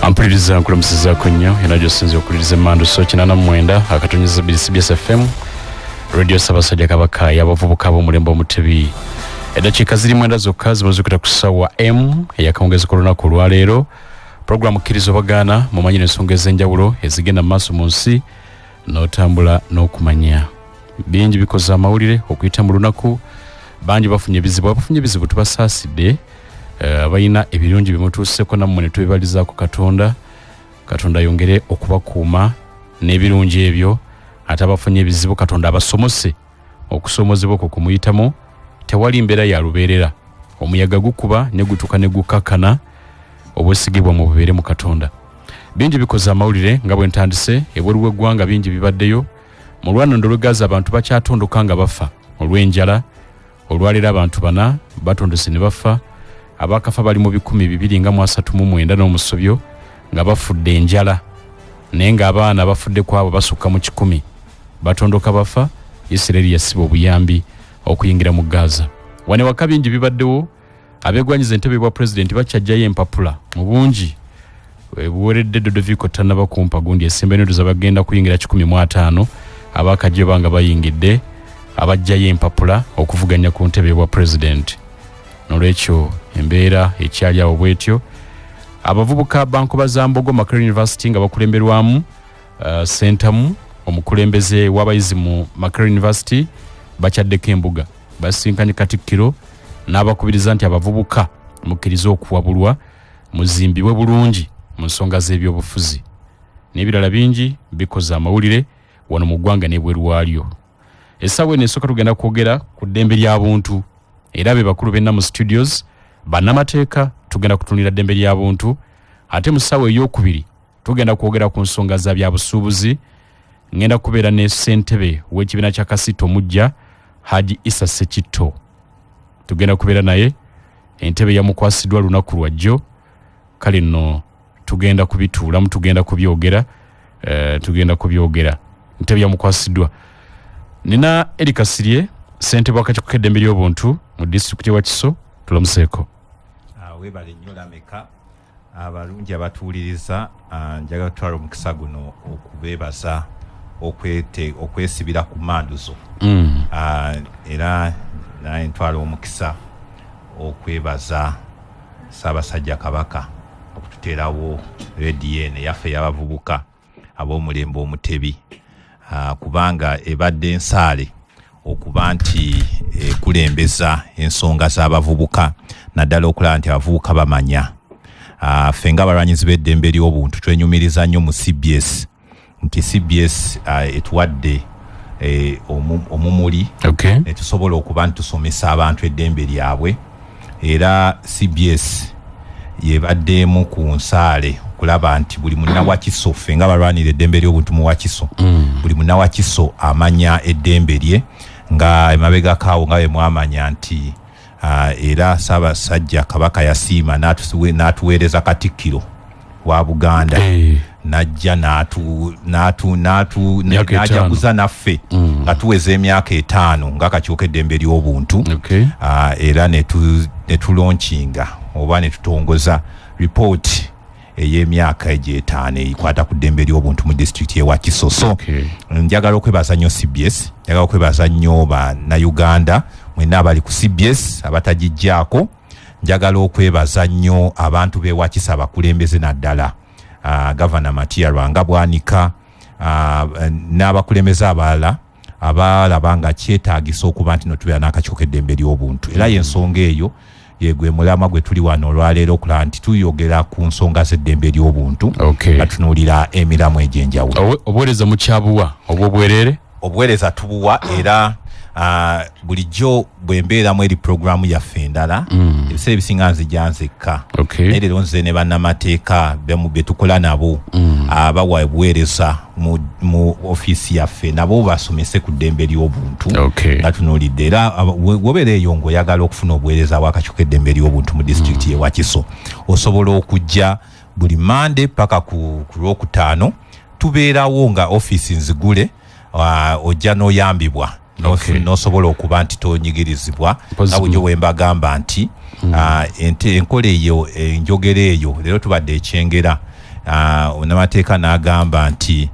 Ampuliriza nkulamusiza nnyo era gy'osinze okuliriza emmandu so 89 akatonyeza CBS FM Radio Ssaabasajja Kabaka y'abavubuka b'omulembe Omutebi. Eddakiika ziri mwenda zokka zibazukira ku ssaawa M ey'akawungeezi k'olunaku olwaleero. Puroguramu kkiriza obagaana mumanyi n'ensonga ez'enjawulo ezigenda mu maaso mu nsi n'otambula n'okumanya. Bingi bikoze amawulire okuyita mu lunaku, bangi bafunye ebizibu tubasaasidde. Abayina ebirungi bimutuuseko nammwe ne tubibalizaako Katonda yongere okubakuuma n'ebirungi ebyo. Ate abafunye ebizibu Katonda abasomose okusomozebwa okwo kumuyitamu. Tewali mbeera ya lubeerera, omuyaga gukuba ne gutuka ne gukakana, obwesigibwa mu bubeere mu Katonda. Bingi bikoze amawulire nga bwe ntandise, ebweru w'eggwanga bingi bibaddeyo. Mu lwanondo lwegaza abantu bakyatondoka nga bafa olw'enjala. Olwaleero abantu 4 batondese ne bafa. Abakafa bali mu 239 n'omusobyo nga bafudde enjala, naye ng'abaana bafudde kwabo basukka mu 100 batondoka bafa. Isirayiri yasiba obuyambi okuyingira mu Gaza. Wane waka bingi bibaddewo, abeegwanyiza entebe bwa pulezidenti bakyajjayo empapula mu bungi buweredde Dodoviko tannaba kumpa gundi esembenero zabagenda kuyingira 150 abakajje banga bayingidde abajjayo empapula okuvuganya ku ntebe bwa pulezidenti. Nolwekyo embeera ekyali awo bwetyo. Abavubuka Bankuba Zambogo Makerere University nga bakulemberwamu Sentamu omukulembeze w'abayizi mu Makerere University bakyaddeko embuga basinkanye Katikkiro n'abakubiriza nti abavubuka mukkiriza okuwabulwa muzimbibwe bulungi mu nsonga z'ebyobufuzi. N'ebirala bingi bikoze amawulire wano mu ggwanga n'ebweru waalyo. Essaawa eno esooka tugenda kwogera ku ddembe ly'abuntu era be bakulu benna mu studios bannamateeka tugenda kutunira ddembe ly'abuntu. Ate mu ssaawa ey'okubiri tugenda kwogera ku nsonga za byabusuubuzi. Ngenda kubeera ne ssentebe w'ekibiina kya Kasito Mujja Haji Issa Ssekitto. Tugenda kubeera naye, entebe yamukwasiddwa lunaku lwajjo. Kale nno tugenda kubituulamu, tugenda kubyogera. Entebe yamukwasiddwa. Nina Erika Sirye, ssentebe w'akakiiko k'eddembe ly'obuntu mu disitulikiti ya Wakiso. Tulamuseeko. Webale nnyo Lameka. Abalungi abatuuliriza, njagala kutwala omukisa guno okubeebaza okwesibira ku mmanduzo. Era naye ntwala omukisa okwebaza Ssaabasajja Kabaka okututeerawo rediyo eno eyaffe y'abavubuka ab'omulembe Omutebi, kubanga ebadde ensaale okuba nti ekulembeza ensonga z'abavubuka naddala okulaba nti abavubuka bamanya. Ffe ng'abalwanyizi b'eddembe ly'obuntu twenyumiriza nnyo mu CBS nti CBS etuwadde omumuli netusobola okuba nti tusomesa abantu eddembe lyabwe. Era CBS yebaddemu ku nsaale okulaba nti buli munnawakiso, ffe ng'abalwanira eddembe ly'obuntu mu Wakiso, buli munnawakiso amanya eddembe lye, nga emabega kaawo nga bwe mwamanya nti era Ssaabasajja Kabaka yasiima n'atuweereza Katikkiro wa Buganda. Najja n'ajaguza naffe nga tuweza emyaka 5 ng'akakiiko eddembe ly'obuntu. Era netulonkinga oba netutongoza ripooti ey'emyaka egy'etaano eyikwata ku ddembe ly'obuntu mu disitulikiti y'e Wakiso. So njagala okwebaza nnyo CBS, njagala okwebaza nnyo Bannayuganda mwenna abali ku CBS abatagijjaako. Njagala okwebaza nnyo abantu b'e Wakiso abakulembeze naddala Gavana Matia Lwanga-Bwanika n'abakulembeze abalala abalaba nga kyetaagisa okuba nti notubeera n'akakiiko k'eddembe ly'obuntu. Era y'ensonga eyo yegwe mulama gwe tuli wano olwaleero okulaba nti tuyogera ku nsonga z'eddembe ly'obuntu nga tunuulira emiramu egy'enjawulo. Obuweereza mukyabuwa obw'obwereere? Obuweereza tubuwa, era bulijjo bwe mbeeramu eri puroguramu yaffe endala ebiseera ebisinga nzija nzekka. Naye leero nze ne bannamateeka be tukola nabo abawa obuweereza mu ofiisi yaffe nabo basomese ku ddembe ly'obuntu nga tunuulidde. Era wobeera eyo ng'oyagala okufuna obuweereza bw'akakiiko k'eddembe ly'obuntu mu disitulikiti y'e Wakiso, osobola okujja buli Mande paka ku Lwokutaano. Tubeerawo nga ofiisi nzigule, ojja n'oyambibwa n'osobola okuba nti tonyigirizibwa. nga bujjo wembagamba nti enkola eyo enjogera eyo leero tubadde ekyengera Munnamateeka n'agamba nti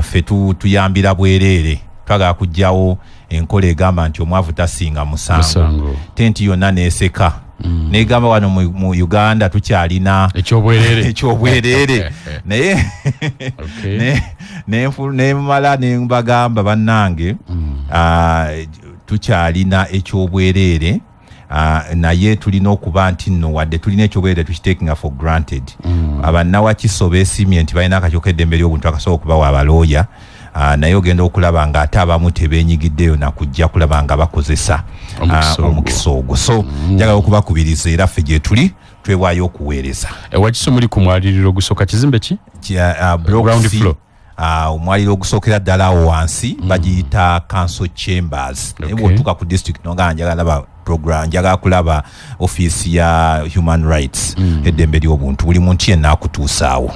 ffe tuyambira bwereere twagala kujjawo enkola egamba nti omwavu tasinga musango tenti yonna neeseka negamba wano mu Uganda tukyalina ekyobwereere naye nemala nembagamba bannange tukyalina ekyobwereere naye tulina okuba nti nno wadde tulina ekyobwereere tukitakinga for granted abannawakiso beesimye nti balina akakyoka eddembe ly'obuntu akasobola okubawa abalooya naye ogenda okulaba nga ate abamu tebeenyigiddeyo nakujja kulaba nga bakozesa omukisa ogwo so njagala okubakubiriza era ffe gye tuli twewaayo okuweereza Wakiso muli ku mwaliriro ogusooka kizimbe ki? Ground floor. Omwaliro ogusookera ddala awo wansi bagiyita council chambers naye bw'otuuka ku district nonga njagala program njagala kulaba office ya human rights eddembe ly'obuntu buli muntu yenna akutuusaawo.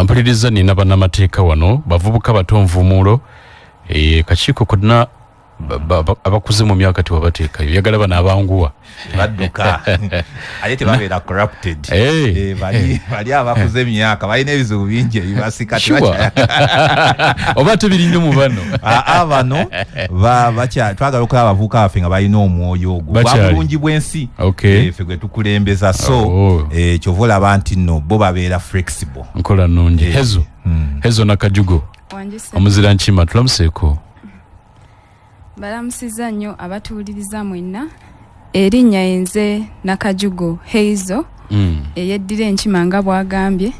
Mpuliriza nina bannamateeka wano bavubuka batonvumulo kakiiko konna abakuze mu myaka tewabateekayo yagala bano abanguwa badduka ate tebabeera corrupted bali abakuze emyaka balina ebizibu bingi ebibasika oba tebirinde mu bano bano twagala okulaba abavubuka baffe nga balina omwoyo ogwo babulungi bw'ensi ffe gwe tukulembeza so kyova olaba nti nno bo babeera flexible nkola nnungi hezo nakajugo omuzira nkima tulamuseeko. Balamusiza nnyo abatuuliriza mwenna erinnya enze Nakajugo Heizo eyeddira enkima nga bwagambye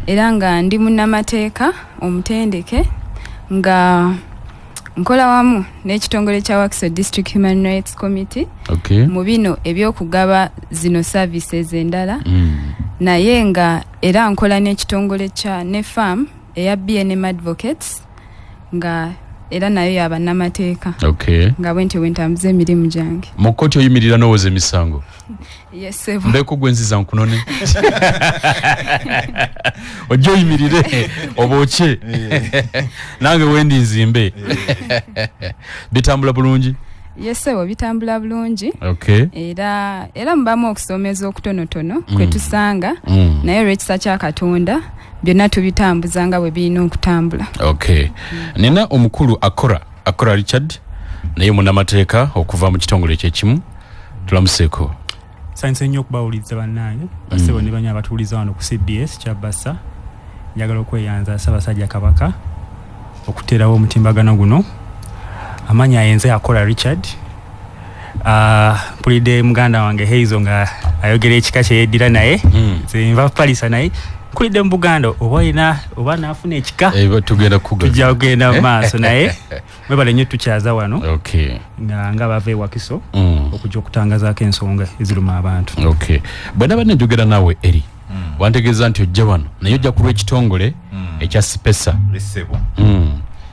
era nga ndi munnamateeka omutendeke nga nkola wamu n'ekitongole kya Wakiso District Human Rights Committee mu bino ebyokugaba zino services endala naye nga era nkola n'ekitongole kya NEFAM eya BNM Advocates nga era nayo y'abannamateeka nga bwentyo bwentambuza emirimu gyange mu kkooti oyimirira n'owoza emisango. Mbeko gwenziza nkunone ojja oyimirire obooke nange wendi nzimbe bitambula bulungi? Bitambula bulungi era mubamu okusomeza okutonotono kwe tusanga naye olw'ekisa kya Katonda byonna tubitambuza nga bwe birina okutambula. Nina omukulu akora Richard naye munnamateeka okuva mu kitongole kyekimu tulamuseeko. Sanse nnyo okubawuliriza bannange basebo ne banya abatuuliza wano ku CBS Kyabasa njagala okweyanza Ssaabasajja Kabaka okuteerawo omutimbagano guno. Amanya yenze Akora Richard mpulidde muganda wange Heizo nga ayogera ekika kye yeddira naye nze nva Palisa naye mpulidde mu Buganda oba naafuna ekika tujja kugenda mu maaso naye mwebale nnyo tukyaza wano nga bava ewakiso okujja okutangazaako ensonga eziruma abantu. Bwe naba nenjogera naawe eri wantegeeza nti ojja wano naye ojja kulwa ekitongole ekya Spesa.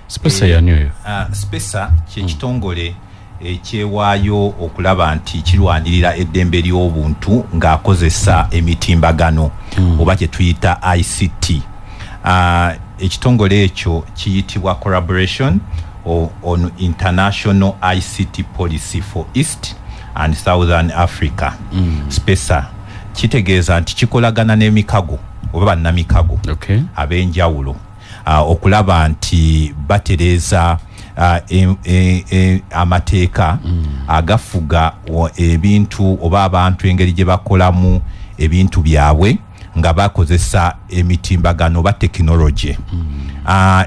Spesa yani oyo? Spesa kyekitongole ekyewaayo okulaba nti kirwanirira eddembe ly'obuntu ng'akozesa emitimbagano oba kye tuyita ICT. Ekitongole ekyo kiyitibwa Collaboration on International ICT Policy for East and Southern Africa. Spesa kitegeeza nti kikolagana n'emikago oba bannamikago ab'enjawulo okulaba nti batereeza amateeka agafuga ebintu oba abantu engeri gye bakolamu ebintu byabwe nga bakozesa emitimbagano oba tekinologi.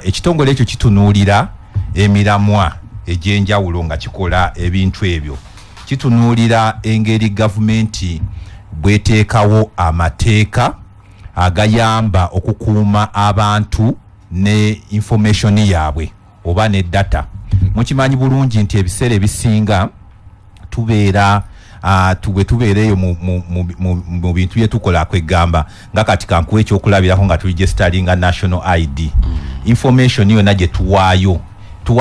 Ekitongole ekyo kitunuulira emiramwa egy'enjawulo nga kikola ebintu ebyo. Kitunuulira engeri gavumenti bweteekawo amateeka agayamba okukuuma abantu ne information yaabwe oba ne data. Mukimanyi bulungi nti ebiseera ebisinga tubeera tubeereyo mu bintu bye tukola kwegamba nga kati kankuwa ekyokulabirako nga tuligestalinga national ID. Information yonna gye tuwaayo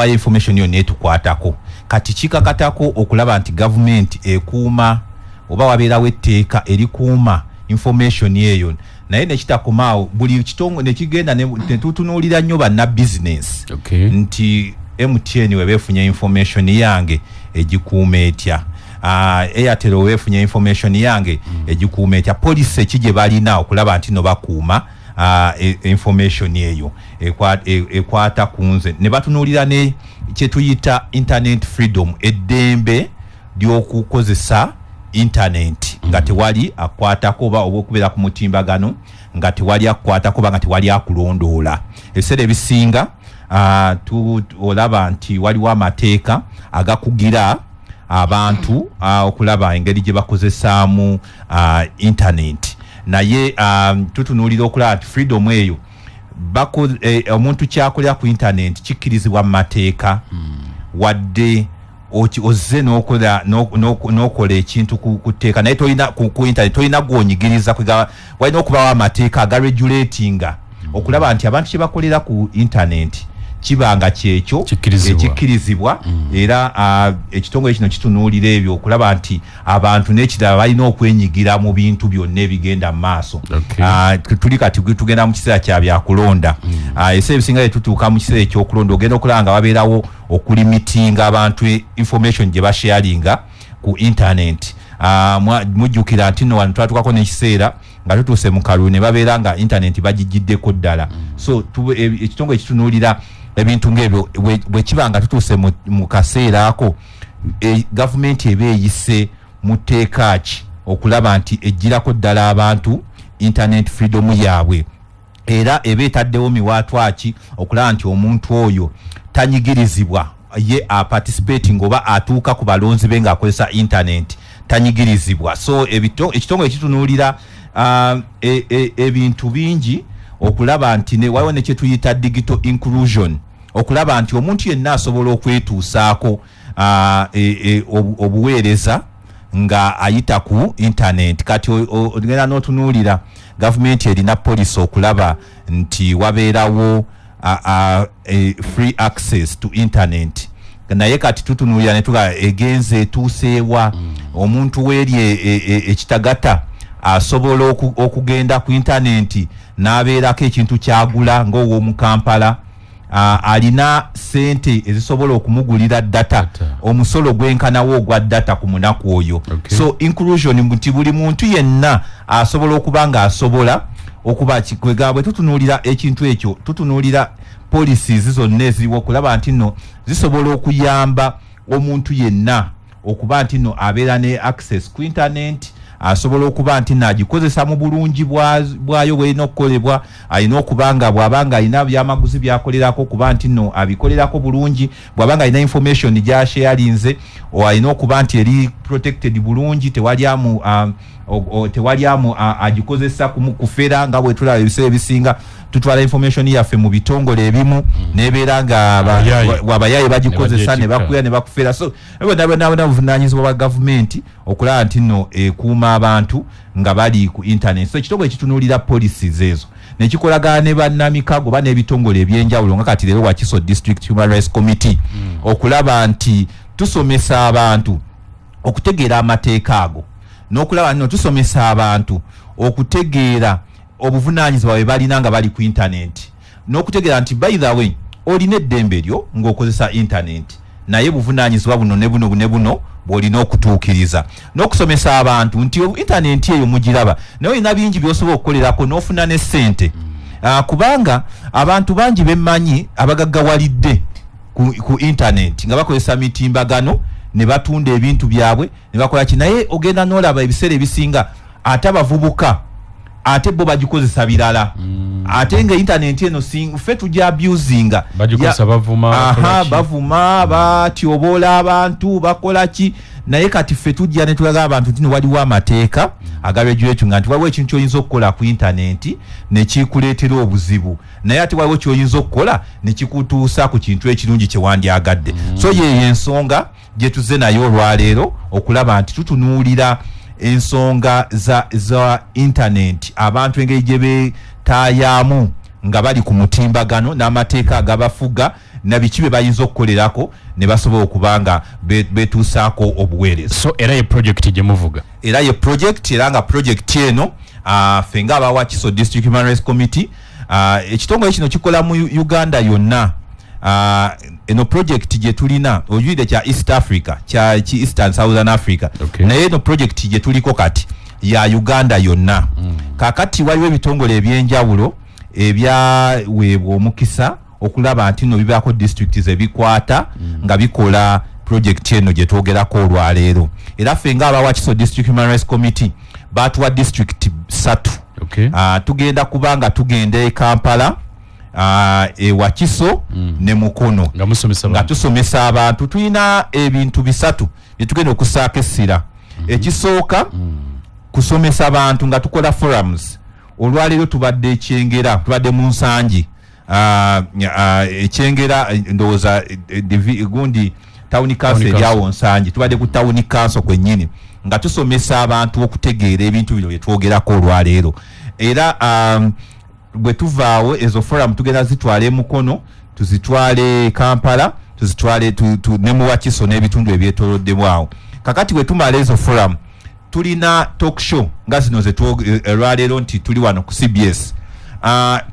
information yonna etukwatako kati kikakatako okulaba nti gavumenti ekuuma oba wabeerawo etteeka erikuuma information eyo naye nekitakomaawo buli kitongole nekigenda netutunuulira nnyo banna business nti MTN webeefunye information yange egikuuma etya Airtel wefunye information yange ejikuuma etya police ekije balina okulaba nti no bakuuma information eyo ekwata kunze ne batunuulira ne kyetuyita internet freedom eddembe lyokukozesa internet nga tewali akwatako oba okubeera ku mutimbagano nga tewali akwatako oba nga tewali akulondoola ebiseera ebisinga olaba nti waliwo amateeka agakugira abantu okulaba engeri gye bakozesaamu internet naye tutunuulira okulaba nti freedom eyo omuntu kyakolera ku internet kikkirizibwa mu mateeka wadde ozze n'okola ekintu ku tteeka naye ku internet tolina gwonyigiriza walina okubawo amateeka agaregulatinga okulaba nti abantu kye bakolera ku internet kibanga kyekyo ekikkirizibwa era ekitongole kino kitunuulira ebyo okulaba nti abantu n'ekirala balina okwenyigira mu bintu byonna ebigenda mu maaso. Tuli kati tugenda mu kiseera kya byakulonda ebiseera ebisinga tutuuka mu kiseera ekyokulonda ogenda okulaba nga babeerawo okulimitinga abantu information gye basharinga ku internet. Mujjukira nti no wano twatuukako n'ekiseera nga tutuuse mu kalulu ne babeera nga internet bagigiddeko ddala so ekitongole kitunuulira ebintu ng'ebyo bwe kiba nga tutuuse mu kaseera ako gavumenti eba eyise mu tteeka ki okulaba nti ejjirako ddala abantu internet freedom yaabwe era eba etaddewo miwaatwa ki okulaba nti omuntu oyo tanyigirizibwa ye participating oba atuuka ku balonzi be ng'akozesa internet tanyigirizibwa so ekitongole kitunuulira ebintu bingi okulaba nti waliwo ne kye tuyita digital inclusion okulaba nti omuntu yenna asobola okwetuusaako obuweereza nga ayita ku internet kati ogenda n'otunuulira gavumenti erina policy okulaba nti wabeerawo free access to internet naye kati tutunuulira ne tuga egenze etuuseewa omuntu weeri ekitagata asobola okugenda ku internet n'abeerako ekintu kyagula ng'ow'omu Kampala alina sente ezisobola okumugulira data omusolo gwenkanawo ogwa data ku munaku oyo so inclusion nti buli muntu yenna asobola okuba nga asobola okuba kikwegabwe tutunuulira ekintu ekyo tutunuulira policies zonna eziriwo okulaba nti nno zisobola okuyamba omuntu yenna okuba nti nno abeera ne access ku internet asobola okuba nti nagikozesa mu bulungi bwayo bw'erina okukolebwa alina okuba nga bw'abanga alina byamaguzi byakolerako okuba nti nno abikolerako bulungi bw'abanga alina information gyasharinze alina okuba nti eri protected bulungi tewali amu agikozesa kufera nga bwe tulaba ebiseera ebisinga tutwala information yaffe mu bitongole ebimu nebeera nga abayaaye bagikozesa ne bakuya ne bakufera so nabona buvunaanyizibwa bwa gavumenti okulaba nti nno ekuuma abantu nga bali ku internet so ekitongole kitunuulira policies ezo nekikolagana ne bannamikago ba n'ebitongole ebyenjawulo nga kati leero Wakiso District Human Rights Committee okulaba nti tusomesa abantu okutegeera amateeka ago n'okulaba nno tusomesa abantu okutegeera obuvunaanyizibwa bwe balina nga bali ku internet n'okutegeera nti by the way olina eddembe lyo ng'okozesa internet naye buvunaanyizibwa buno ne buno ne buno bw'olina okutuukiriza n'okusomesa abantu nti internet eyo mugiraba naye olina bingi by'osobola okukolerako n'ofuna ne ssente kubanga abantu bangi bemmanyi abagaggawalidde ku internet nga bakozesa mitimbagano ne batunda ebintu byabwe ne bakola ki naye ogenda n'olaba ebiseera ebisinga ate abavubuka ate bo bagikozesa birala ate nga internet eno ffe tujja abusinga bavuma batyoboola abantu bakola ki naye kati ffe tujja ne tulaga abantu nti waliwo amateeka agaregulating nga nti waliwo ekintu kyoyinza okukola ku internet ne kikuleetera obuzibu naye ate waliwo kyoyinza okukola ne kikutuusa ku kintu ekirungi kye wandyagadde so yeyo ensonga gye tuzze nayo olwaleero okulaba nti tutunuulira ensonga za internet abantu engeri gye beetaayamu nga bali ku mutimbagano n'amateeka agabafuga na biki bye bayinza okukolerako ne basobola okuba nga betuusaako obuweereza so era ye project gye muvuga era ye project era nga project eno ffe nga aba Wakiso District Human Rights Committee ekitongole kino kikola mu Uganda yonna eno project gye tulina ojulide kya East Africa kya Eastern Southern Africa naye eno project gye tuliko kati ya Uganda yonna kakati waliwo ebitongole ebyenjawulo ebyaweebwa omukisa okulaba nti no bibaako districts ebikwata nga bikola project eno gye twogerako olwaleero era ffe nga abawakiso District Human Rights Committee batuwa district 3 tugenda kubanga tugenda e Kampala Wakiso ne Mukono nga tusomesa abantu tulina ebintu bisatu byetugenda okusaako essira ekisooka kusomesa abantu nga tukola forums olwaleero tubadde ekyengera tubadde mu Nsangi ekyengera ndowooza gundi town council yawo Nsangi tubadde ku town council kwennyini nga tusomesa abantu okutegeera ebintu bino bye twogerako olwaleero era bwe tuvaawo ezo forum tugenda zitwale Mukono tuzitwale Kampala tuzitwale ne mu Wakiso n'ebitundu ebyetooloddemu awo kakati bwe tumala ezo forum tulina talk show nga zino olwaleero nti tuli wano ku CBS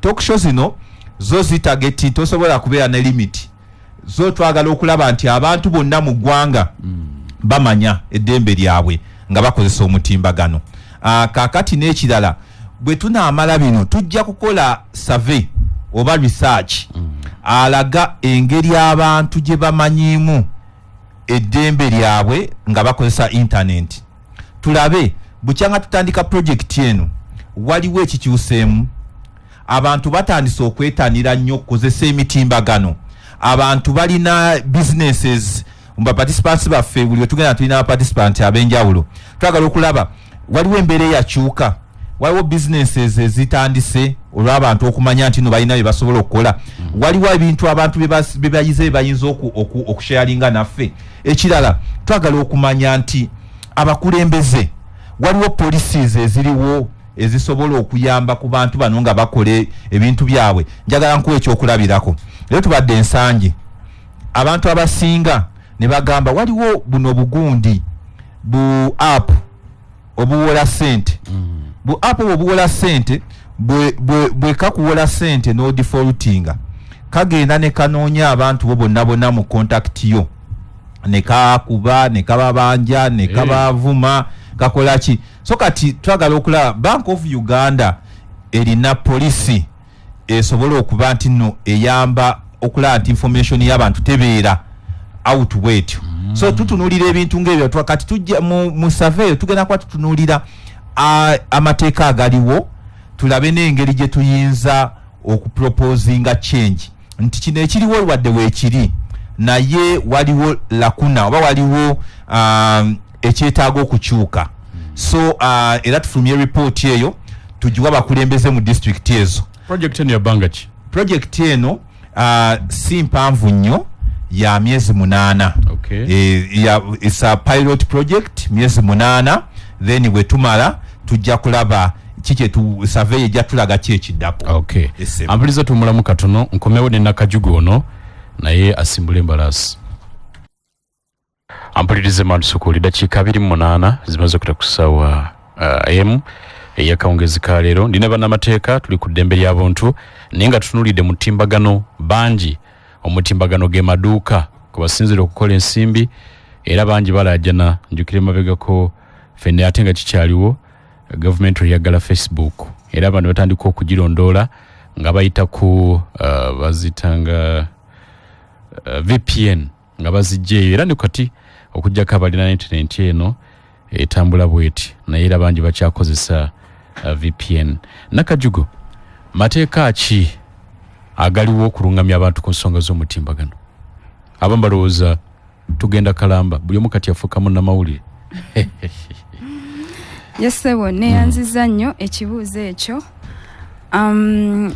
talk show zino zo zitageti tosobola kubeera ne limit zo twagala okulaba nti abantu bonna mu ggwanga bamanya eddembe lyabwe nga bakozesa omutimbagano kakati n'ekirala bwe tunaamala bino tujja kukola survey oba research alaga engeri abantu gye bamanyiimu eddembe lyabwe nga bakozesa internet tulabe bukyanga tutandika project eno waliwo ekikyuseemu abantu batandise okwetanira nnyo okukozesa emitimbagano abantu balina businesses mba participants baffe buli tugenda tulina participants abenjawulo twagala okulaba waliwo embeera eyakyuka waliwo businesses ezitandise olw'abantu okumanya nti no balina bye basobola okukola waliwo ebintu abantu bebayize bayinza okusharinga naffe ekirala twagala okumanya nti abakulembeze waliwo policies eziriwo ezisobola okuyamba ku bantu bano nga bakole ebintu byabwe njagala nkuwa ekyokulabirako leero tubadde Ensangi abantu abasinga ne bagamba waliwo buno bugundi bu app obuwola sente bu app obuwola sente bwe kakuwola sente no defaultinga kagenda ne kanoonya abantu bo bonna mu contact yo ne kakuba ne kababanja ne kabavuma kakola ki so kati twagala okulaba Bank of Uganda erina policy esobola okuba nti no eyamba okulaba nti information y'abantu tebeera out wait so tutunulira ebintu ng'ebyo twakati tujja mu survey tugenda kwa tutunulira amateeka agaliwo tulabe n'engeri gye tuyinza okuproposinga change nti kino ekiriwo wadde weekiri naye waliwo lakuna oba waliwo ekyetaaga okukyuka so era tufulumye report eyo tugiwa bakulembeze mu district ezo project eno yabanga ki project eno si mpanvu nnyo ya myezi 8 it's a pilot project myezi 8 then bwe tumala tujja kulaba kike tu survey ejja tulaga ki ekiddako ampuliriza tumulamu katono nkomewo ne Nakajugo ono naye asimbula embalasi ampulirize Mandusukuli dakiika 28 zimaze okuta ku ssaawa am eyakawungezi ka leero ndina bannamateeka tuli ku ddembe ly'abantu naye nga tutunulidde mutimbagano bangi omutimbagano ge maduuka ku basinzira okukola ensimbi era bangi balajana njukire mabegako fenne ate nga kikyaliwo gavumenti eyagala Facebook era abantu batandika okugirondoola nga bayita ku bazitanga VPN nga bazijjeeyo era ne kati okujjako abalina internet eno etambula bweti naye era bangi bakyakozesa VPN. Nakajugo mateeka ki agaliwo okulungamya abantu ku nsonga z'omutimbagano abamu balowooza tugenda kalamba buli omu kati yafuukamu namawulire yesebo neyanziza nnyo ekibuuzo ekyo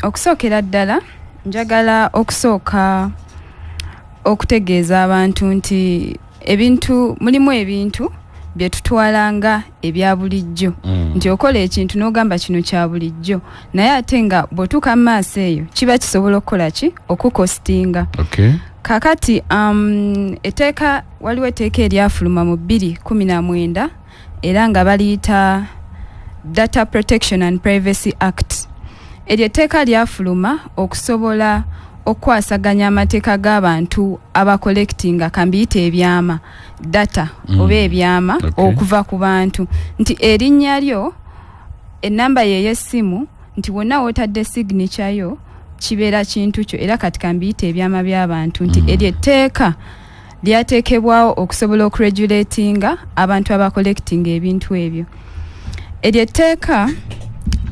okusookera ddala njagala okusooka okutegeeza abantu nti mulimu ebintu bye tutwalanga ebya bulijjo nti okola ekintu n'ogamba kino kya bulijjo naye ate nga bw'otuuka mu maaso eyo kiba kisobola okukola ki okukostinga kakati waliwo etteeka eryafuluma mu 2019 era nga baliyita Data Protection and Privacy Act. Eryo etteeka lyafuluma okusobola okwasaganya amateeka g'abantu abacollectinga kambiyite ebyama data oba ebyama okuva ku bantu nti erinnya lyo enamba ye y'essimu nti wonna wotadde signature yo kibeera kintu kyo era kati kambiyite ebyama by'abantu nti eryo etteeka lyateekebwawo okusobola okuregulatinga abantu abacollectinga ebintu ebyo. Eryo etteeka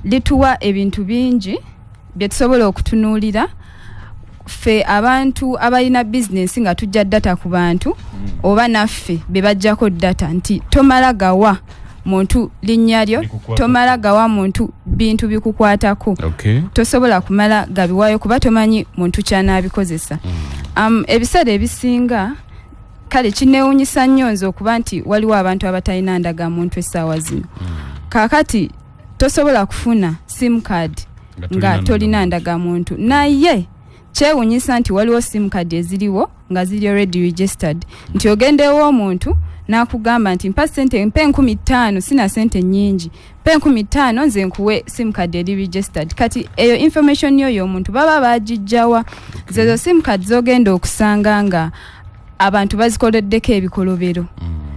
lituwa ebintu bingi bye tusobola okutunuulira ffe abantu abalina bizinesi nga tujja data ku bantu oba naffe be bajjako data nti tomala gawa muntu linnya lyo tomala gawa muntu bintu bikukwatako tosobola kumala gabiwayo kuba tomanyi muntu kyanabikozesa. Ebiseera ebisinga kale kinewunyisa nnyo nze okuba nti waliwo abantu abatalina ndagamuntu essaawa zino kaakati tosobola kufuna sim card nga tolina ndagamuntu naye kyewunyisa nti waliwo sim card eziriwo nga ziri already registered nti ogendewo omuntu nakugamba nti mpa sente mpe 15 sina sente nyingi mpe 15 nze nkuwe sim card eri registered kati eyo information yo omuntu baba bagijjawa zezo sim card zogenda okusanga nga abantu bazikoleddeko ebikolobero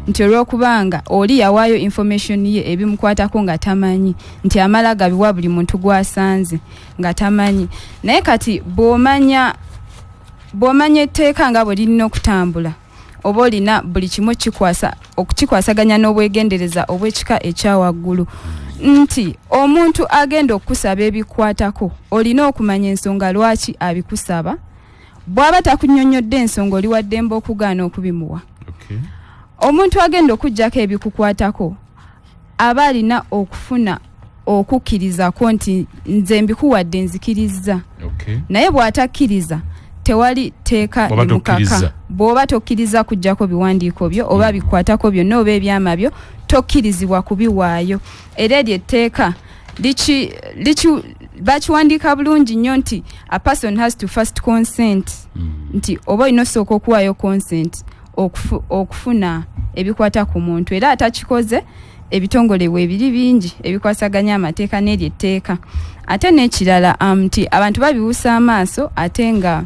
nti olwokubanga oli yawaayo information ye ebimukwatako nga tamanyi nti amala gabiwa buli muntu gwasanze nga tamanyi naye kati bw'omanya etteeka nga bwe lirina okutambula oba olina buli kimu okukikwasaganya n'obwegendereza obw'ekika ekyawaggulu nti omuntu agenda okusaba ebikwatako olina okumanya ensonga lwaki abikusaba bw'aba takunnyonnyodde ensonga oli waddemba okugaana okubimuwa. Omuntu agenda okujjako ebikukwatako aba alina okufuna okukkirizako nti nze mbikuwadde nzikiriza naye bw'atakkiriza tewali teeka limukaka bw'oba tokkiriza kujjako biwandiiko byo oba bikwatako byonna oba ebyama byo tokkirizibwa kubiwaayo era eryo etteeka bakiwandiika bulungi nnyo nti a person has to first consent nti oba olina osooka okuwaayo consent okufuna ebikwata ku muntu era atakikoze ebitongole bwebiri bingi ebikwasaganya amateeka n'eryo etteeka ate n'ekirala nti abantu babiwusa amaaso ate nga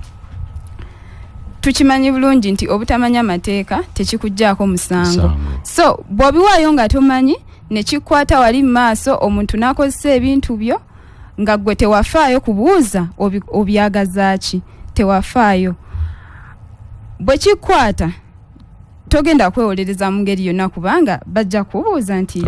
tukimanyi bulungi nti obutamanya amateeka tekikugjaako musango so bw'obiwaayo nga tomanyi nekikwata wali mu maaso omuntu n'akozesa ebintu byo nga gwe tewafaayo kubuuza obyagazaaki tewafaayo bwe kikwata togenda kwewolereza mu ngeri yonna kubanga bajja kubuuza nti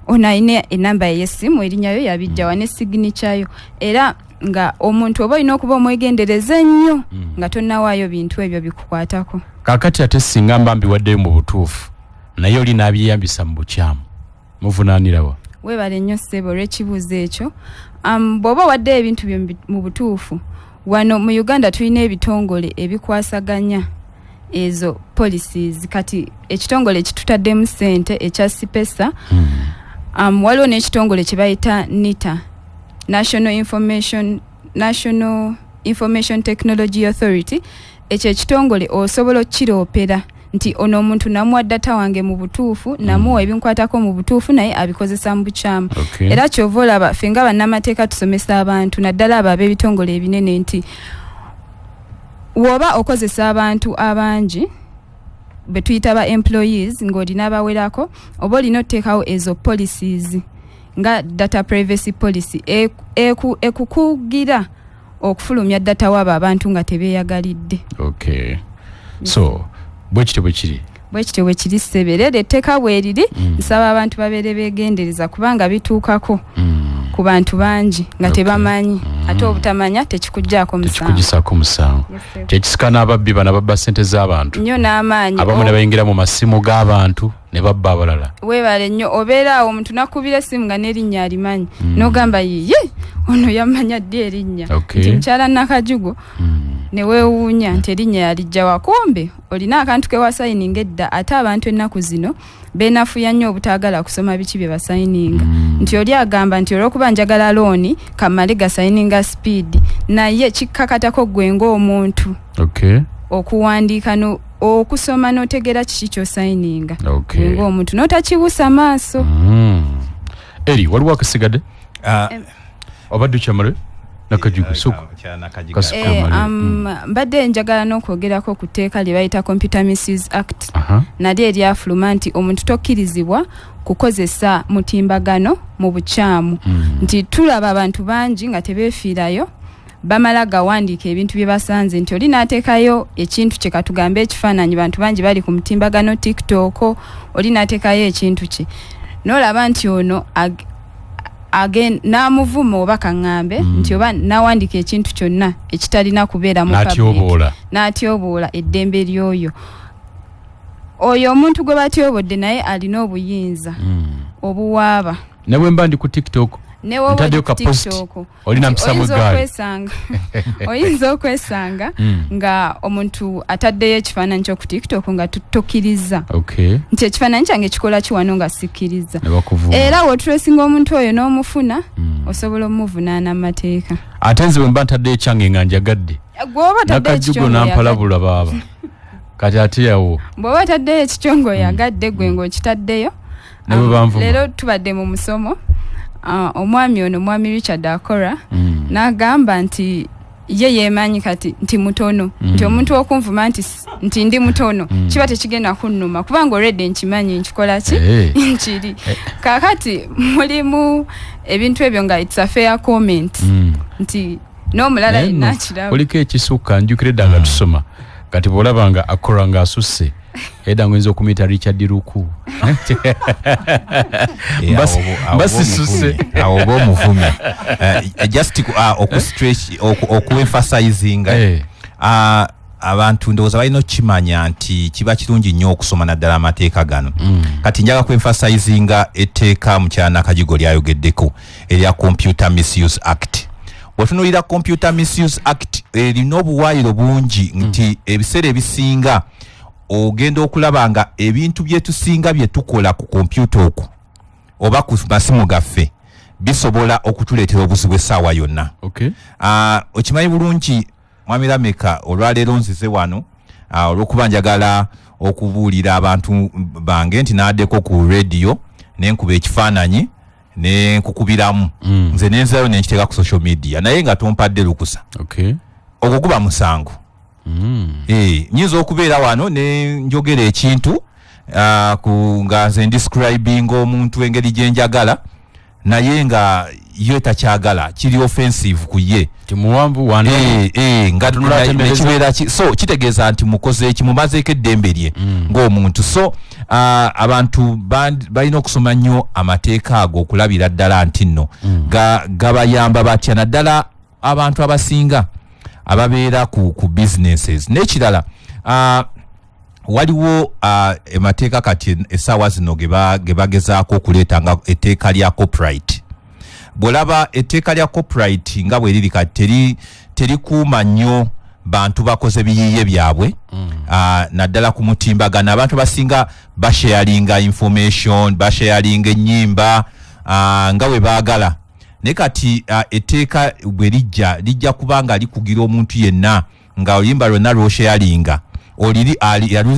ono alina enamba y'essimu erinnya yo yabijjawa ne signature yo era nga omuntu oba olina okuba omwegendereza ennyo nga tonnawaayo bintu ebyo bikukwatako. Kaakati ate singa mba mbiwaddeyo mu butuufu naye oli n'abyeyambisa mu bukyamu muvunaanirawa? Weebale nnyo ssebo olw'ekibuuzo ekyo. Bw'oba waddeyo ebintu byo mu butuufu wano mu Uganda tulina ebitongole ebikwasaganya ezo policies kati ekitongole ekitutaddemu ssente ekya SIPESA waliwo n'ekitongole kye bayita NITA National Information Technology Authority ekyo ekitongole osobola okkiroopera nti ono omuntu namuwa data wange mu butuufu namuwa ebinkwatako mu butuufu naye abikozesa mu bukyamu era kyova olaba ffe nga bannamateeka tusomesa abantu naddala abo ab'ebitongole ebinene nti woba okozesa abantu abangi betuyita ba employees ng'olina abawerako oba olina oteekawo ezo policies nga data privacy policy ekukugira okufulumya data wabo abantu nga tebeeyagalidde. So bwekityo bwe kiri ssebere etteeka bweriri nsaba abantu babeere beegendereza kubanga bituukako ku bantu bangi nga tebamanyi ate obutamanya tekikugjaako musango kyekisika n'ababbi bano ababba ssente z'abantu nnyo n'amaanyi abamu ne bayingira mu masimu g'abantu ne babba abalala. Weebale nnyo obeera awo omuntu nakubira essimu nga n'erinnya alimanyi n'ogamba yiye ono yamanya ddi erinnya nti mukyala Nakajugo ne weewuunya nti erinnya yalijja wakumbe olina akantu ke wasayininga edda ate abantu ennaku zino beenafuya nnyo obutaagala kusoma biki bye basayininga nti oli agamba nti olw'okuba njagala looni kamale gasayininga speed naye kikkakatako gwe ng'omuntu okuwandiika okusoma n'otegeera kiki ky'osayininga ng'omuntu n'otakibuusa maaso. Eri waliwo akasigadde obadde kyamale Nakajugo suko mbadde njagala n'okwogerako ku tteeka lye bayita Computer Misuse Act nalyo eryafuluma nti omuntu tokkirizibwa kukozesa mutimbagano mu bukyamu nti tulaba abantu bangi nga tebeefiirayo bamala gawandiika ebintu bye basanze nti oli n'ateekayo ekintu kye katugambe ekifaananyi bantu bangi bali ku mutimbagano TikTok oli n'ateekayo ekintu kye n'olaba nti ono n'amuvuma oba kaŋŋambe nti oba n'awandiika ekintu kyonna ekitalina kubeera mu public n'atyoboola eddembe ly'oyo omuntu gwe batyobodde naye alina obuyinza obuwaaba ne bwe mba ndi ku TikTok ntaddeyo ka post olina mpisamu egaali oyinza okwesanga nga omuntu ataddeyo ekifaananyi ky'oku TikTok nga tokkiriza nti ekifaananyi kyange kikola kiwano nga sikkiriza era wotulesinga omuntu oyo n'omufuna osobola omuvunaana mu mateeka ate nze bwe mba ntaddeyo ekyange nga njagadde nakajugo nampalabula baaba kati ate yawo bw'oba taddeyo ekikyo oyagadde gwe ng'okitaddeyo leero tubadde mu musomo omwami Richard Akora n'agamba nti ye yeemanyi kati nti mutono nti omuntu okunvuma nti ndi mutono kiba tekigenda kunnuma kubanga already nkimanyi nkikola ki nkiri kakati mulimu ebintu ebyo nga it's a fair comment nti n'omulala yenna kiraba oliko ekisukka njukire ddanga tusoma kati bw'olaba nga Akora nga asusse eda ngwenza okumita Richard Ruku basisuse awo bomuvumi just okuemphasizing abantu ndowooza balina okukimanya nti kiba kirungi nnyo okusoma naddala amateeka gano kati njaga kuemphasizinga etteeka mukyala Nakajigo lyayogeddeko erya Computer Misuse Act bw'otunuulira Computer Misuse Act erina obuwaayiro bungi nti ebiseera ebisinga ogenda okulaba nga ebintu byetusinga byetukola ku kompyuta okwo oba ku masimu gaffe bisobola okutuleetera obuzibu essaawa yonna okimanyi bulungi mwami Lameka olwaleero nzize wano olw'okuba njagala okubuulira abantu bange nti naaddeko ku radio nenkuba ekifaananyi nenkukubiramu nze nenzayo nenkiteeka ku social media naye nga tompadde lukusa ogwo guba musango nyinza okubeera wano ne njogera ekintu nga nze ndescribing omuntu engeri gye njagala naye nga ye takyagala kiri offensive ku ye timuwanvu wana nga nekibeera so kitegeeza nti mukoze eki mumazeeko eddembe lye ng'omuntu so abantu balina okusoma nnyo amateeka ago okulabira ddala nti nno gabayamba batya naddala abantu abasinga ababeera ku businesses n'ekirala waliwo emateeka kati essaawa zino ge bagezaako okuleeta nga etteeka lya copyright bw'olaba etteeka lya copyright nga bwe liri kati terikuuma nnyo bantu bakoze biyiiye byabwe naddala ku mutimbagano abantu basinga basharinga information basharinga ennyimba nga bwe baagala ne kati etteeka bwe lijja kubanga likugira omuntu yenna nga oluyimba lwonna lwosharinga oliri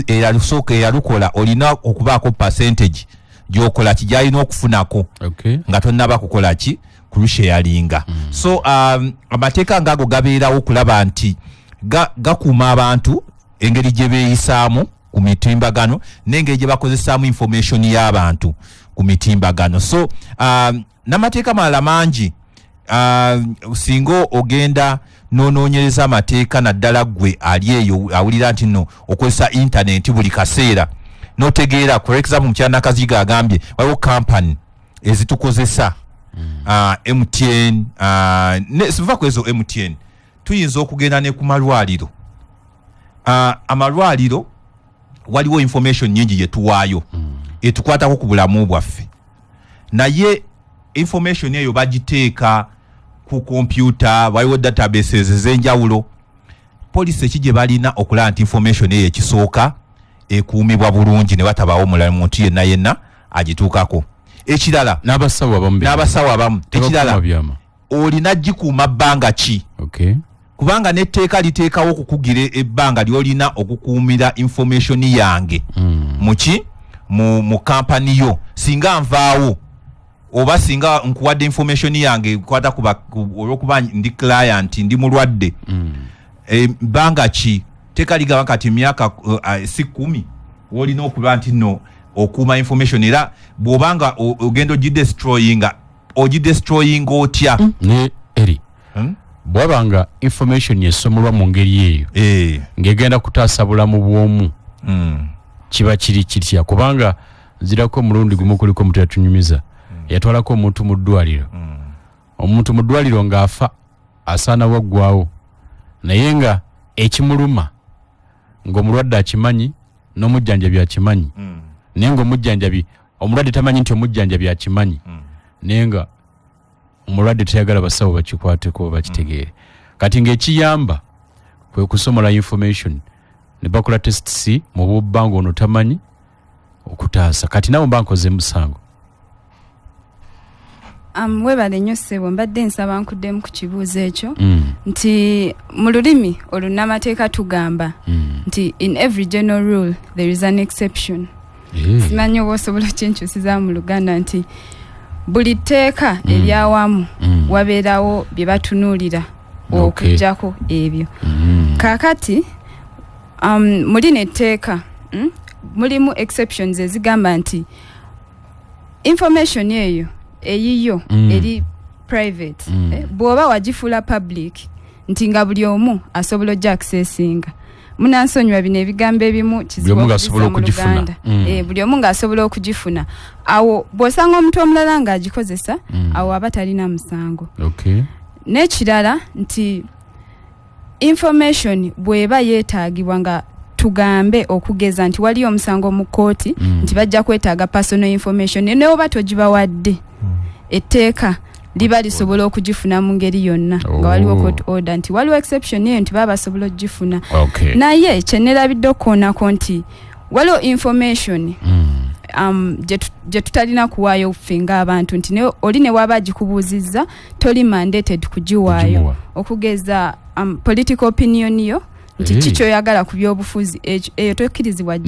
eyalusooka eyalukola olina okubaako percentage gyokola kijayina okufunako nga tonnaba kukola ki kulusharinga so amateeka ngaago gabeerawo okulaba nti gakuuma abantu engeri gye beeyisaamu ku mitimbagano n'engeri gye bakozesaamu information y'abantu ku mitimbagano so n'amateeka malala mangi singa ogenda nonoonyereza amateeka naddala gwe ali eyo awulira nti nno okozesa internet buli kaseera notegeera for example mukyala Nakaziga agambye waliwo company ezitukozesa MTN siva ku ezo MTN tuyinza okugenda ne ku malwaliro amalwaliro waliwo information nyingi yetuwaayo etukwatako ku bulamu bwaffe naye information eyo bagiteeka ku kompyuta waliwo databases ez'enjawulo police ekije balina okulaba nti information eyo ekisooka ekuumibwa bulungi ne watabaawo omulala muntu yenna agituukako ekirala n'abasawo abamu ekirala olina gikuuma bbanga ki kubanga n'etteeka liteekawo okukugira ebbanga ly'olina okukuumira information yange muki mu kampani yo singa nvaawo oba singa nkuwadde information yange kwata olwokuba ndi client ndi mulwadde banga ki tekaliga kati myaka si 10 wolina okuba nti no okuuma information era bw'obanga ogenda ogidestroying otya ne eri bwabanga information yesomolwa mu ngeri eyo ng'egenda kutaasa bulamu bw'omu kiba kiri kitya kubanga nzirako omulundi gumu kuliko omuntu yatunyumiza yatwalako omuntu mu ddwaliro omuntu mu ddwaliro ng'afa asaana waggwawo naye nga ekimuluma ng'omulwadde akimanyi n'omujjanjabi akimanyi naye ng'omujjanjabi omulwadde tamanyi nti omujjanjabi akimanyi naye nga omulwadde teyagala basawo bakikwateko bakitegeere kati ng'ekiyamba kwe kusomola information ne bakola tests mu bubbanga ono tamanyi okutaasa kati nawe mba nkoze musango webale nnyo ssebo mbadde nsaba nkuddemu ku kibuuzo ekyo nti mu lulimi olunnamateeka tugamba nti in every general rule there is an exception simanyi oba osobola kyenkyusiza mu Luganda nti buli tteeka eryawamu wabeerawo bye batunuulira okujjako ebyo kaakati muli netteeka mulimu exceptions ezigamba nti information eyo eyiyo eri private bw'oba wagifuula public nti nga buli omu asobola ojja accessinga munansonyiwa bino ebigambo ebimu kizibu mu Luganda buli omu ng'asobola okugifuna awo bw'osanga omuntu omulala ng'agikozesa awo aba talina musango n'ekirala nti information bw'eba yeetaagibwa nga tugambe okugeza nti waliyo omusango mu kooti nti bajja kwetaaga personal information ne oba togibawadde etteeka liba lisobola okugifuna mu ngeri yonna nga waliwo court order nti waliwo exception eyo nti baba basobola okugifuna naye kyenerabidde okukoonako nti waliwo information gye tutalina kuwaayo ffe ng'abantu nti oli ne waba agikubuuzizza toli mandated kugiwaayo okugeza political opinion yo nti kikyoyagala ku byobufuzi eyo tokkirizibwa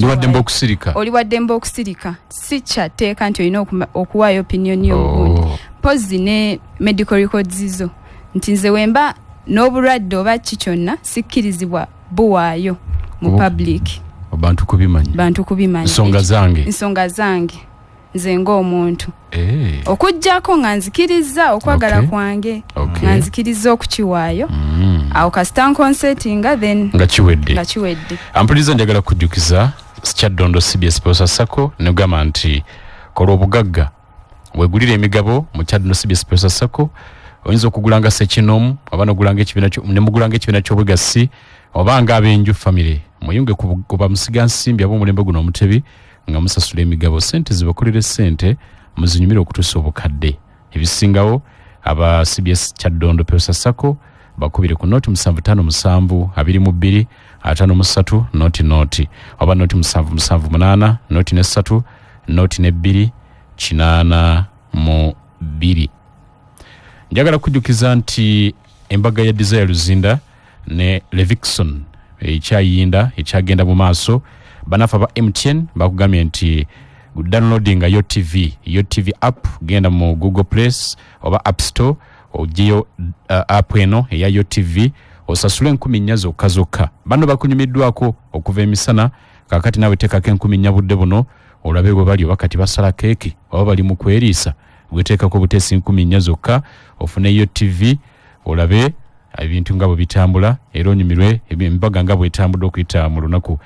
oli waddemba okusirika si kyatteeka nti olina okuwaayo opinion yo obundi pozi ne medical records zo nti nze wemba n'obulwadde oba kikyonna sikkirizibwa buwaayo mu public bantu kubimanyi ensonga zange nze ng'omuntu okujjako nga nzikiriza okwagala kwange nga nzikiriza okukiwaayo awo kasita nkonsetinga then nga kiwedde ampuliriza njagala kujjukiza Kyaddondo CBS Posa Sacco negamba nti kola obugagga wegulira emigabo mu Kyaddondo CBS Posa Sacco oyinza okugulanga sekinomu oba nogulanga ekibiina ky'obwegassi oba nga ab'enju famire muyunge kuba musiga nsimbi ab'omulembe guno omutebi nga musasula emigabo sente zibakolere sente muzinyumire okutuusa obukadde ebisingawo aba CBS Kyaddondo Posa Sacco bakubire ku noti 75 22 53 noti oba noti 778 noti 3 noti 2 8 njagala kujjukiza nti embaga ya Desire Luzinda ne Levikson ekyayinda ekyagenda mu maaso banafa ba MTN bakugambye nti downloading yo TV app genda mu Google Play oba App Store ogiyo app eno eya yo TV osasule 10 zokka bano bakunyumiddwako okuva emisana kakati nawe tekako 10 budde buno olabe bwe bali wakati basala keeki oba bali mu kweriisa gweteekako butesi 10 zokka ofune yo TV olabe ebintu nga bwe bitambula era onyumirwe embaga nga bwe etambudde okuyita mu lunaku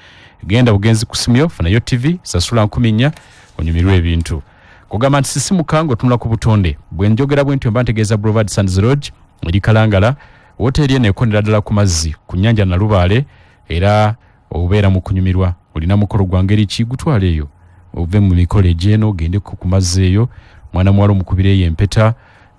genda bugenzi ku simu yo funa yo TV sasula 10 onyumirwe ebintu kugamba nti sisimu kango tunula ku butonde bwe njogera bwentyo mba ntegeeza Boulevard Sands Lodge eri Kalangala hoteli eno ekondera ddala ku mazzi ku nnyanja Nalubaale era obeera mu kunyumirwa olina mukolo gwa ngeri ki gutwale eyo ove mu mikolo egy'eno ogende ku mazzi eyo mwana muwala omukubireeyo empeta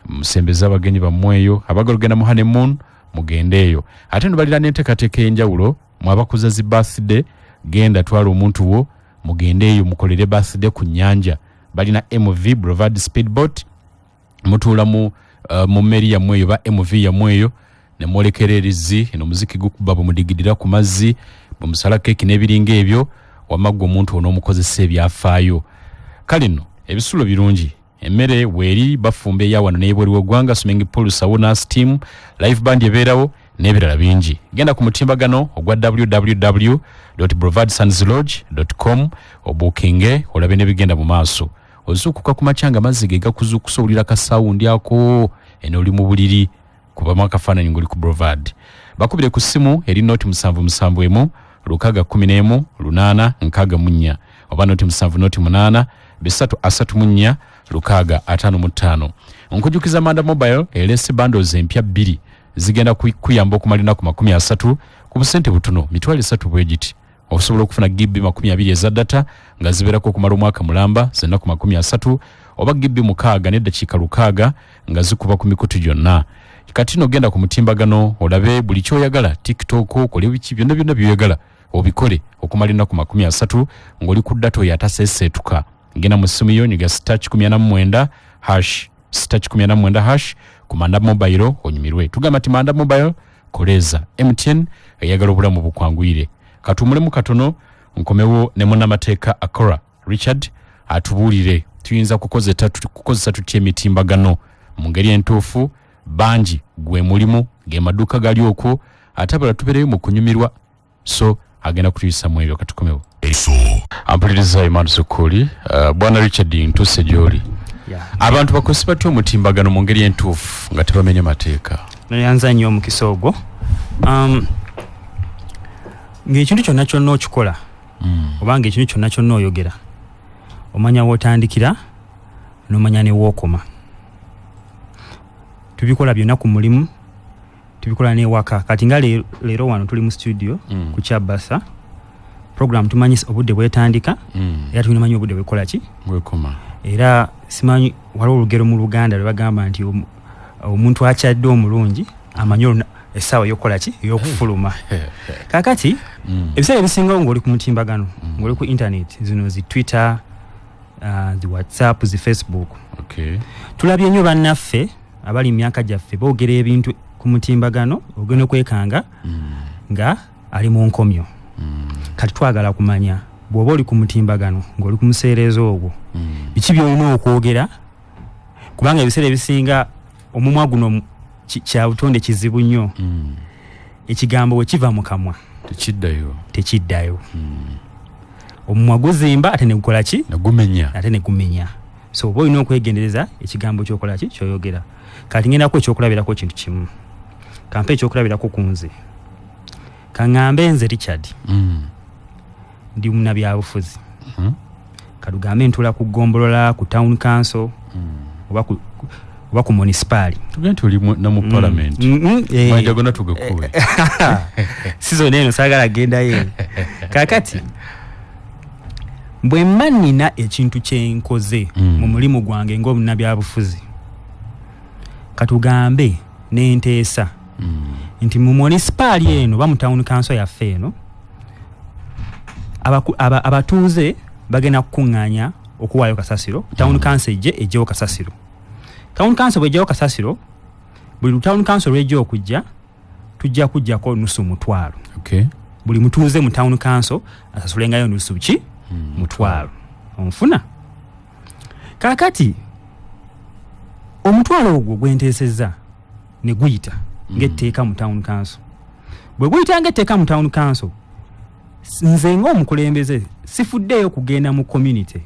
musembeza abagenyi bammwe eyo abagala ogenda mu honeymoon mugende eyo ate no balira n'enteekateeka ey'enjawulo mwabakuza zi birthday genda twala omuntu wo mugende eyo mukolere birthday ku nnyanja balina MV Boulevard Speedboat mutuula mu mmeri yammwe eyo ba MV yammwe eyo ne mwolekera erizi eno muziki gukuba bumudigidira ku mazzi bumusala keeki n'ebiringa ebyo wamagga omuntu onoomukozesa ebyafaayo kale nno ebisulo birungi emmere weeri bafumbe ya wano n'ebweru gwanga swimming pool sauna steam live band ebeerawo n'ebirala bingi. Genda ku mutimbagano ogwa www.brovardsunslodge.com obukinge olabe n'ebigenda mu maaso. Ozuukuka ku macanga mazzi ge gakuzuukusa owulira kasawundi ako eno oli mu buliri kuba makafaananyi ng'oli ku Brovard. Bakubire ku ssimu eri noti 771 lukaga 11 lunana nkaga munya oba noti 7 noti 8 bisatu asatu munya lukaga 55. Nkujukiza Manda Mobile LS bundles empya 2 zigenda kuyamba okumalina ku 30 ku busente butono mitwale 3 bwegiti. Osobola okufuna GB 20 eza data nga ziberako kumala omwaka mulamba zena ku 30 oba GB 6 n'eddakiika 6 nga zikuba ku mikutu gyonna. Kati no genda ku mutimbagano olabe buli kyoyagala TikTok okole biki byonna byoyagala obikole okumalina ku 30 ng'oli ku data yatasesetuka. Genda mu simu yo nyiga *189# *189# ku Manda Mobile onyumirwe. Tugamba ti Manda Mobile koleza MTN eyagala obulamu bukwanguyire. Katumulemu katono nkomewo ne munnamateeka Akora Richard atubuulire tuyinza kukozesa tutya emitimbagano mu ngeri entuufu bangi gwe mulimu ge maduuka gali okwo atabala tubereyo mu kunyumirwa so agenda kutuyisa mu ebyo katukomewo. Ampuliriza Emmanuel Sukuli bwana Richard ntuse gyoli. Abantu bakozi batyo omutimbagano mu ngeri entuufu nga tebamenye mateeka. Nayanza nnyo mu kisoogo. Ng'ekintu kyonna kyonna okikola oba ng'ekintu kyonna kyonna oyogera omanya wootandikira n'omanya ne wookoma. Tubikola byonna ku mulimu, tubikola n'ewaka. Kati nga leero wano tuli mu studio ku Kyabasa program tumanyi obudde bwetandika era tumanyi obudde bwekola ki bwekoma. Era simanyi waliwo olugero mu Luganda lwe bagamba nti omuntu akyadde omulungi amanyi essaawa y'okukola ki y'okufuluma. Kakati ebiseera ebisinga ng'oli ku mutimbagano ng'oli ku internet zino zi Twitter zi WhatsApp zi Facebook. Tulabye nnyo bannaffe abali myaka gyaffe boogera ebintu ku mutimbagano ogenda okwekanga nga ali mu nkomyo. Kati twagala kumanya bw'oba oli ku mutimbagano ng'oli ku museerezo ogwo biki by'olina okwogera kubanga ebiseera ebisinga omumwa guno kya butonde kizibu nnyo. Ekigambo we kiva mu kamwa tekiddayo. Omumwa guzimba ate ne gukola ki ate ne gumenya. So oba olina okwegendereza ekigambo ky'okola ki ky'oyogera. Kati ngendako ekyokulabirako kintu kimu. Kampe ekyokulabirako ku nze. Kaŋŋambe nze Richard. Ndi munnabyabufuzi. Kalugambe ntula ku Gombolola ku Town Council oba ku municipal. Tugenda tuli na mu parliament. Mwajagona tugekuwe. Sizo neno sagala genda ye. Kakati bwe mannina ekintu kyenkoze mu mulimu gwange ng'omunnabyabufuzi. Katugambe n'enteesa nti mu municipal eno ba mu Town Council yaffe eno abatuuze bagenda kukuŋŋaanya okuwaayo kasasiro. Town Council ejjewo kasasiro. Town Council bw'ejjawo kasasiro buli Town Council lw'ejja okujja tujja kujjako nusu mutwalo. Buli mutuuze mu Town Council asasulengayo nusu ki mutwalo. Onfuna. Kakati omutwalo ogwo gwenteesezza ne guyita ng'etteeka mu Town Council. Bwe guyita ng'etteeka mu Town Council nze ng'omukulembeze sifuddeeyo kugenda mu community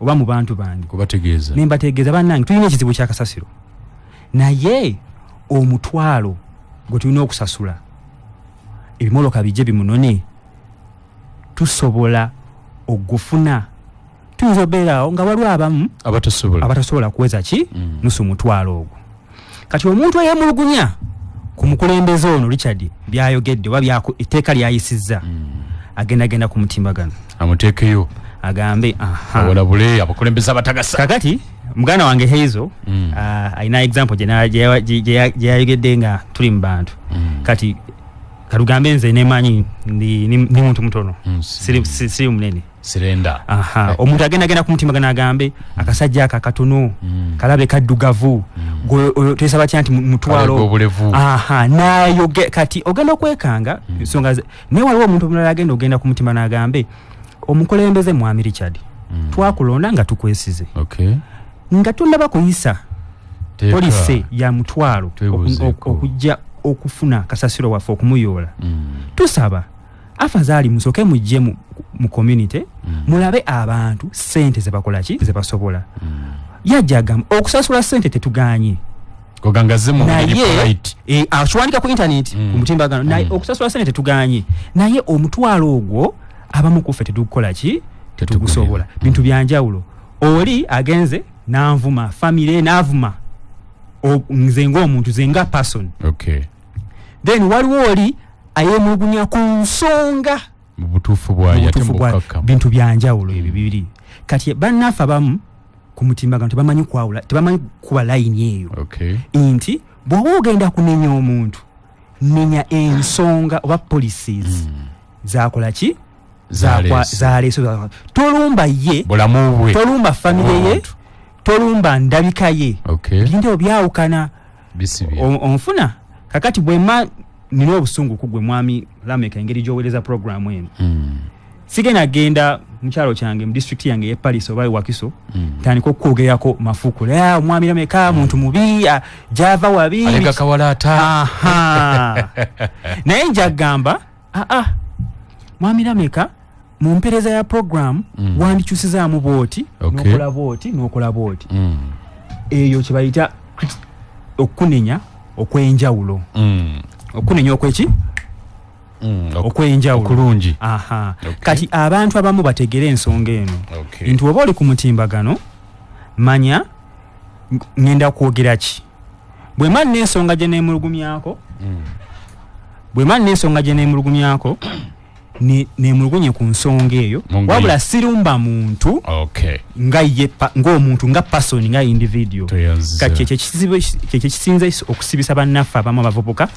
oba mu bantu bange kubategeeza nembategeeza bannange tulina ekizibu kya kasasiro naye omutwalo gwe tulina okusasula ebimoloka bijje bimunone tusobola ogufuna tuyinza obeerawo nga waliwo abamu abatasobola kuweza ki nusu mutwalo ogwo. Kati omuntu eyemulugunya ku mukulembeze ono Richard byayogedde oba etteeka lyayisizza agenda ku mutimbagano amuteekeyo agambe wala bule abakulembeza abatagasa. Kakati muganda wange Heizo alina example gye yayogedde nga tuli mu bantu. Kati kalugambe nze nemanyi ni muntu mutono siri munene sirenda. Omuntu agenda ku mutimbagano agambe akasajja akatono kalabe kaddugavu twesaba batya nti mutwalo nayo kati ogenda okwekanga nsonga naye waliwo omuntu omulala agenda ku mutimbagano agambe omukulembeze Mwami Richard twakulonda nga tukwesize nga tonnaba kuyisa polisi ya mutwalo okujja okufuna kasasiro waffe okumuyoola tusaba afazali musoke mujje mu community mulabe abantu sente ze bakola ki ze basobola yajagam okusasula sente tetuganye kogangaze mu right ashwanika ku internet ku mutimbagano naye okusasula sente tetuganye naye omutwalo ogwo abamu kufe tetukola ki tetugusobola bintu byanjawulo oli agenze nanvuma family navuma nze ng'omuntu ze nga person okay then waliwo oli ayemulugunya ku nsonga mu butuufu bwayo bintu byanjawulo ebyo bibiri kati bannaffe abamu ku mutimbagano tebamanyi kwawula tebamanyi kuba line eyo okay nti bw'oba ogenda kunenya omuntu nenya ensonga oba policies zakola ki zaleeso tolumba ye bulamu bwe tolumba family ye tolumba ndabika ye okay bintu byawukana bisibye onfuna kakati bwema nina obusungu kugwe mwami Lameka engeri gy'oweereza programu eno sigenda agenda mu kyalo kyange mu district yange y'Epaliso oba Wakiso tandika okwogerako mafukule omwami Lameka muntu mubi java wabi aleka kawalata naye njagamba mwami Lameka mu mpereza ya program wandikyusizaamu booti n'okola booti eyo kye bayita okunenya okwenjawulo okunenya okweki okwenjawulo okulungi kati abantu abamu bategere ensonga eno nti oba oli ku mutimbagano manya ngenda kwogera ki bwe mani n'ensonga gye neemulugunyako nemulugunye ku nsonga eyo wabula sirumba muntu ng'omuntu nga person nga individual kati kye kisinze okusibisa bannaffe abamu abavubuka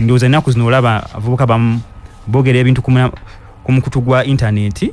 ndowooza ennaku zino olaba abavubuka bamu boogera ebintu ku mukutu gwa intaneti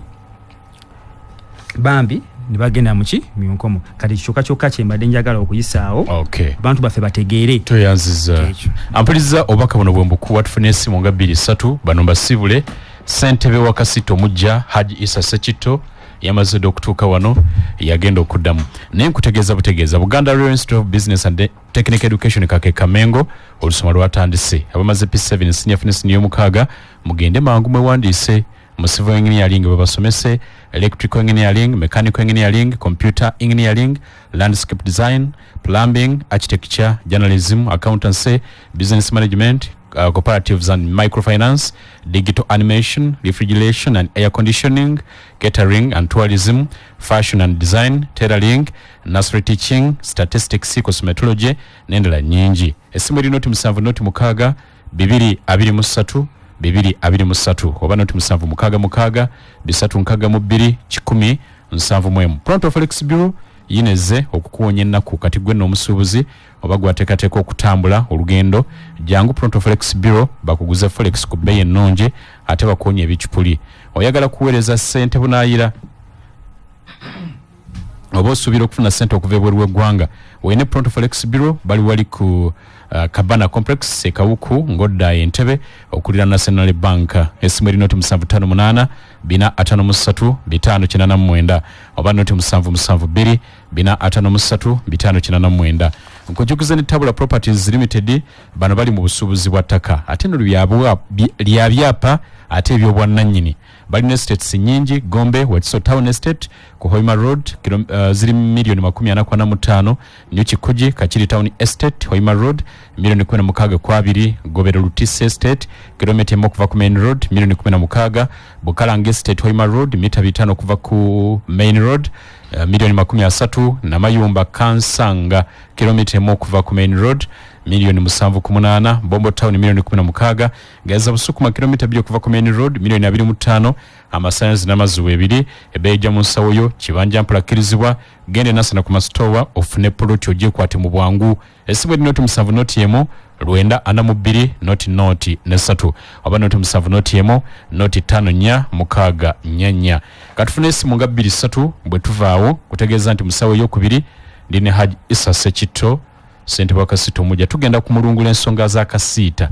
bambi ne bagenda muki myonkomo kati kyokka kyembadde njagala okuyisaawo abantu baffe bategeere toyanziza ampuliriza obubaka buno bwembukuwa tufune esimu nga 23 bano mbasibule Ssentebe wa Kasito mujja Haji Isa Sekito yamaze okutuuka wano yagenda okuddamu naye nkutegeeza butegeeza Buganda Royal Institute of Business and Technical Education kake Kamengo olusoma lwatandise abamaze P7 senior finance y'omukaaga mugende mangu mwewandiise mu civil engineering babasomese electrical engineering mechanical engineering computer engineering landscape design plumbing architecture journalism accountancy business management cooperatives and microfinance, digital animation, refrigeration and air conditioning, catering and tourism, fashion and design, tailoring, nursery teaching, statistics, cosmetology, n'endala nnyingi. Essimu erinoti 7 223 223 oba noti 7 6 3 10 Pronto Forex Bureau yineze okukuwonya ennaku kati gwe n'omusuubuzi oba gwateekateeka okutambula olugendo jangu Pronto Forex Bureau bakuguza forex ku bbeeyi ennungi ate bakuwonya ebicupuli oyagala kuweereza ssente bunaayira oba osuubira okufuna ssente okuva ebweru w'eggwanga wene Pronto Forex Bureau bali wali ku Kabana Complex Sekawuku ngodda Entebbe okulira National Bank esimu erinoti 758 453 599 oba noti 772 453 599 nkujuguza ne Tabula Properties Limited bano bali mu busuubuzi bwa ttaka ate no lyabyapa ate ebyobwannannyini balina estates nyingi Gombe Wakiso Town Estate ku Hoima Road ziri $45,000 New Kikuji Kachiri Town Estate Hoima Road $16,200 Gobero Lutisi Estate kilomita kuva ku Main Road $16,000 Bukalange Estate Hoima Road mita 5 kuva ku Main Road $30,000 na Mayumba Kansanga kilomita kuva ku Main Road $7,800 Bombo Town $16,000 Gaza Busukuma kilomita 2 kuva ku Main Road $25,000 amasanzi n'amazuba 2 ebeja mu nsawoyo kibanja mpulakirizibwa gende nasana ku mastowa ofune poloti oje kwate mu bwangu esimu noti 7 noti yemo Rwenda anamubiri noti ne 3 oba noti 7 noti yemo noti 5 katufune esimu nga 23 bwe tuvaawo kutegeeza nti musawo yokubiri ndine Haji Isa Sekito Ssentebe wa Kasito mujja tugenda kumulungula ensonga za Kasiita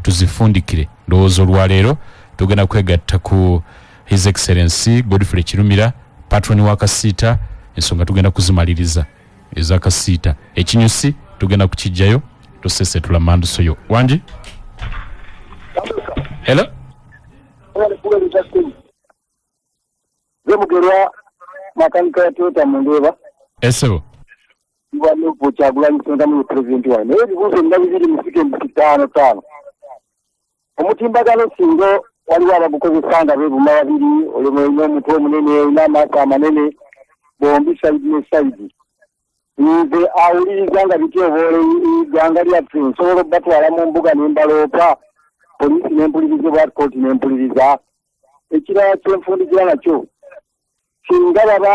tuzifundikire ndowoozo lwaleero tugenda kwegatta ku His Excellency Godfrey Kirumira patron wa Kasiita ensonga tugenda kuzimaliriza ezakasiita ekinyusi tugenda kukijjayo tusesetula mandusoyo wangi hello Zemugerwa makanika ya Toyota Mundeba esebo bano kuchagula nsonga mu president wa ne bibuzo ndabiri musike mukitano tano omutimbagano singo waliwo abagukozesanga bebuma babiri olumwe mutwe munene n'amaaso amanene bombi saidi ne saidi nze awuliriza bityoboole igwanga lyaffe nsobola batwala mu mbuga nembalopa polisi nempuliriza bwa kooti nempuliriza ekirala kyenfundikira nakyo singa baba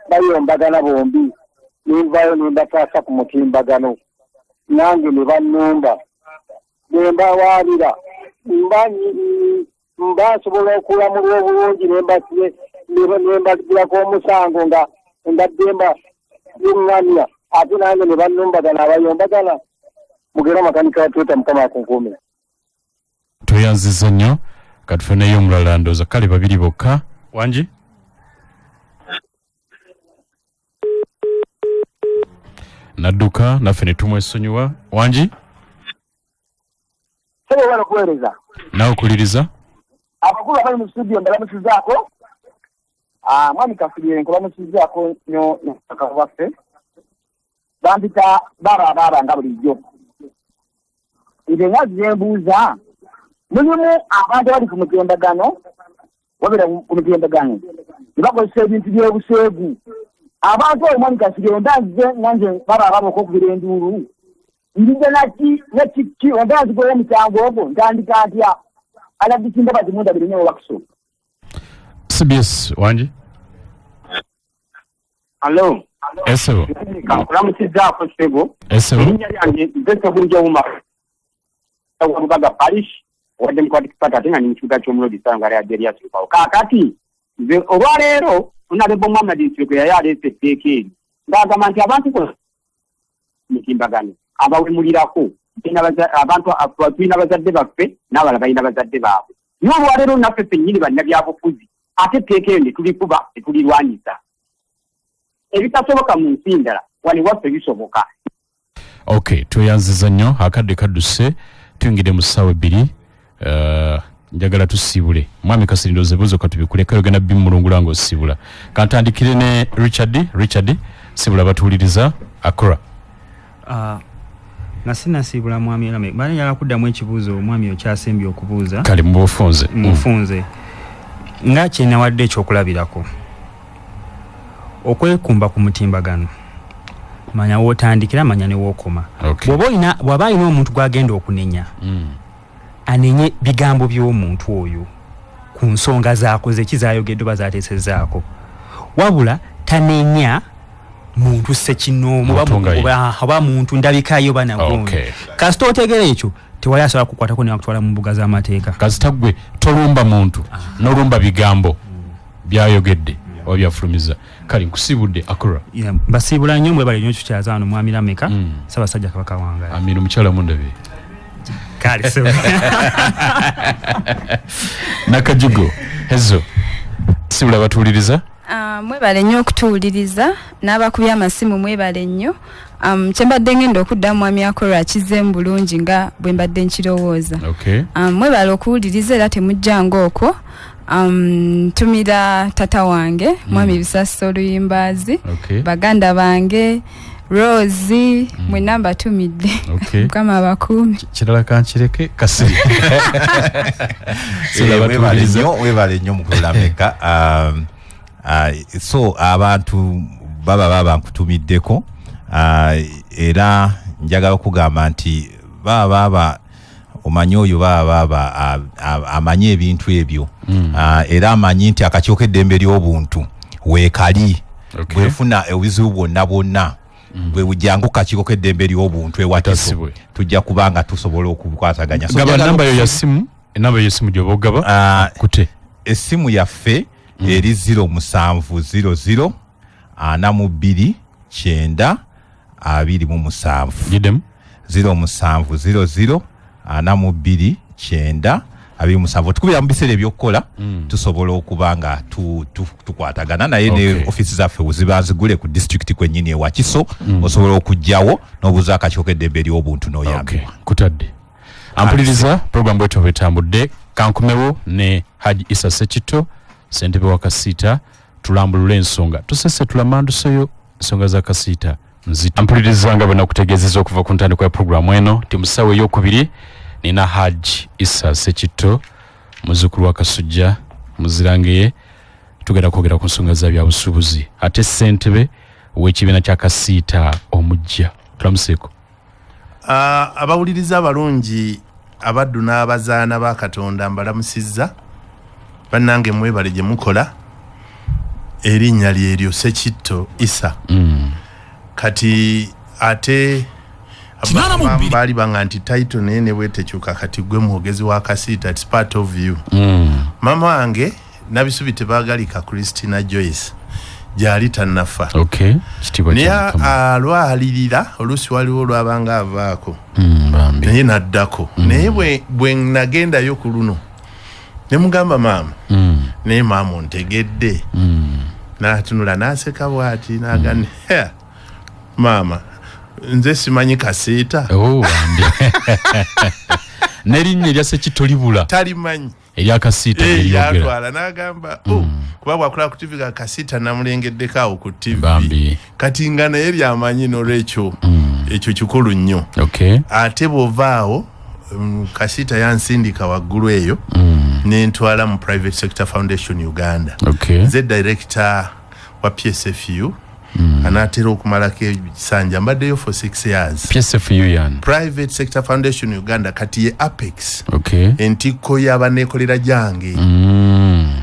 bayombagana bombi nimvayo nembataasa ku mutimbagano nange ne bannumba nembawaabira mba nsobola okulamulwa obulungi nembagirako omusango nga ndademba yung'amya ate nange ne bannumbagana abayombagana mugera makanika wa Toyota mukama akunkuume tweyanziza nnyo katufuneyo omulala ndooza kale babiri bokka wangi nadduka naffe ne tumwesonyiwa wangi sebe wala kuweereza nawe okuliriza abakulu abali mu studio mbalamusizaako mwami Kasirye nkulamusizaako nnyo n'omutaka waffe bampita baaba nga bulijjo nze ngazi zembuuza mulimu abantu abali ku mutimbagano wabera ku mutimbagano ne bakozesa ebintu by'obuseegu abantu oyo mwami Kasirye ndanze nange baaba okukubira enduulu ndize nakiki ondanzigweyo omusango ogwo ntandika ntya alagisinda bazimunda biri nyewe wakiso CBS wangi Hello esebo nkulamusizaako Sebo esebo erinnya lyange Mpesa Bunjawuma Wabugaga Parish wa Democratic Party ate nga ni mu kibuga ky'omulodi Sanga lya Derias Lupawo kaakati nze olwaleero Honorable Muhammad Nsiriko yali aleese etteeka eri ng'agamba nti abantu mutimbagano abawemulirako abantu tulina bazadde baffe n'abalala balina bazadde baabwe naye olwaleero naffe ffennyini bannabyabufuzi ate etteeka eyo ne tulikuba ne tulirwanyisa ebitasoboka mu nsi ndala wali waffe bisoboka okay tweyanziza nnyo akadde kadduse tuyingire mu ssaawa ebbiri njagala tusiibule mwami Kasirye ndowooza ebibuuzo katubikuleka yogenda bimulungula ng'osiibula kantandikire ne Richard siibula batuwuliriza akora nga sinasiibula mwami Elame bali njagala kuddamu ekibuuzo omwami okyasembye okubuuza kale mufunze nga kyenawadde ekyokulabirako okwekumba ku mutimbagano manya wootandikira manya ne wookoma bw'aba alina omuntu gw'agenda okunenya anenye bigambo by'omuntu oyo ku nsonga zaakoze kizayogedde oba zaateesezaako wabula tanenya muntu sekinoomu oba muntu ndabikayo banagundi kasita otegera ekyo tewali asobola kukwatako ne bakutwala mu mbuga z'amateeka kasita gwe tolumba muntu n'olumba bigambo byayogedde oba byafulumiza kale nkusiibudde akora mbasiibula nnyo mwebale nnyo kikyaza wano mwami Lameka Ssaabasajja Kabaka wange amina mukyala mundabe kale so nakajugo ezo siibula batuwuliriza mwebale nnyo okutuwuliriza n'abakubya amasimu mwebale nnyo kyembadde ngenda okuddamu mwami Akora akizzeemu bulungi nga bwe mbadde nkirowooza mwebale okuwuliriza era temujjanga okwo tumira tata wange mwami Bisasa Oluyimbazi baganda bange Rose mwenna mbatumidde mukama abakuumi kirala kankireke Kasirye webale nnyo mukulu Lameka so abantu baba nkutumiddeko era njagala okugamba nti baba omanyi oyo baba amanye ebintu ebyo era amanyi nti akakiiko k'eddembe ly'obuntu weekali bwefuna obuzibu bwonna bwe bujjangu kakiiko k'eddembe ly'obuntu ewatiso tujja kubanga tusobola okukwasaganya gaba namba yo ya simu enamba yo simu gyoba ogaba kute essimu yaffe eri 0700 42 9 27 gidem 0700 42 9 27 tukubira mu biseera ebyokukola tusobola okuba nga tukwatagana naye ne office zaffe uzibanzigule ku district kwennyini ewa Kiso osobola okujjawo n'obuuza akakyokedde ebberi obuntu n'oyambibwa kutadde ampuliriza program bwetu betambudde kankumewo ne Haji Issa Sekito ssentebe wa Kasiita tulambulula ensonga tusese tulamanduseyo ensonga za Kasiita nzito ampuliriza nga bwe kutegeezeza okuva ku ntandikwa ya programu eno ti musawe ey'okubiri nina Haji Issa Sekito muzzukulu wa Kasujja muzirangeye tugenda kwogera ku nsonga za byabusuubuzi ate ssentebe w'ekibiina kya Kasiita omujja tulamuseeko. Abawuliriza abalungi abaddu n'abazaana ba Katonda mbalamusizza bannange mwebale gye mukola erinnya lyeryo Sekito Issa kati ate bali banga nti title nene bwetekyuka kati gwe mwogezi wa Kasiita it's part of you mama wange nabisubi tebagalika Christina Joyce jali tanafa niya alwalirira olusi waliwo lwabanga avaako naye naddako naye bwe nagendayo ku luno ne mugamba maama naye maama ontegedde n'atunula n'aseka bw'ati n'agane maama nze simanyi Kasiita n'erinnya erya Sekito libula talimanyi erya Kasiita yatwala n'agamba kuba bwakula ku TV ga Kasiita namulengeddeko awo ku TV kati nga naye lyamanyi n'olwekyo ekyo kikulu nnyo ate bw'ovaawo Kasiita yansindika waggulu eyo n'entwala mu Private Sector Foundation Uganda nze director wa PSFU anatera okumalako ebisanja mbaddeyo for 6 years. PSFU yan Private Sector Foundation Uganda kati ye Apex entikko y'abaneekolera gyange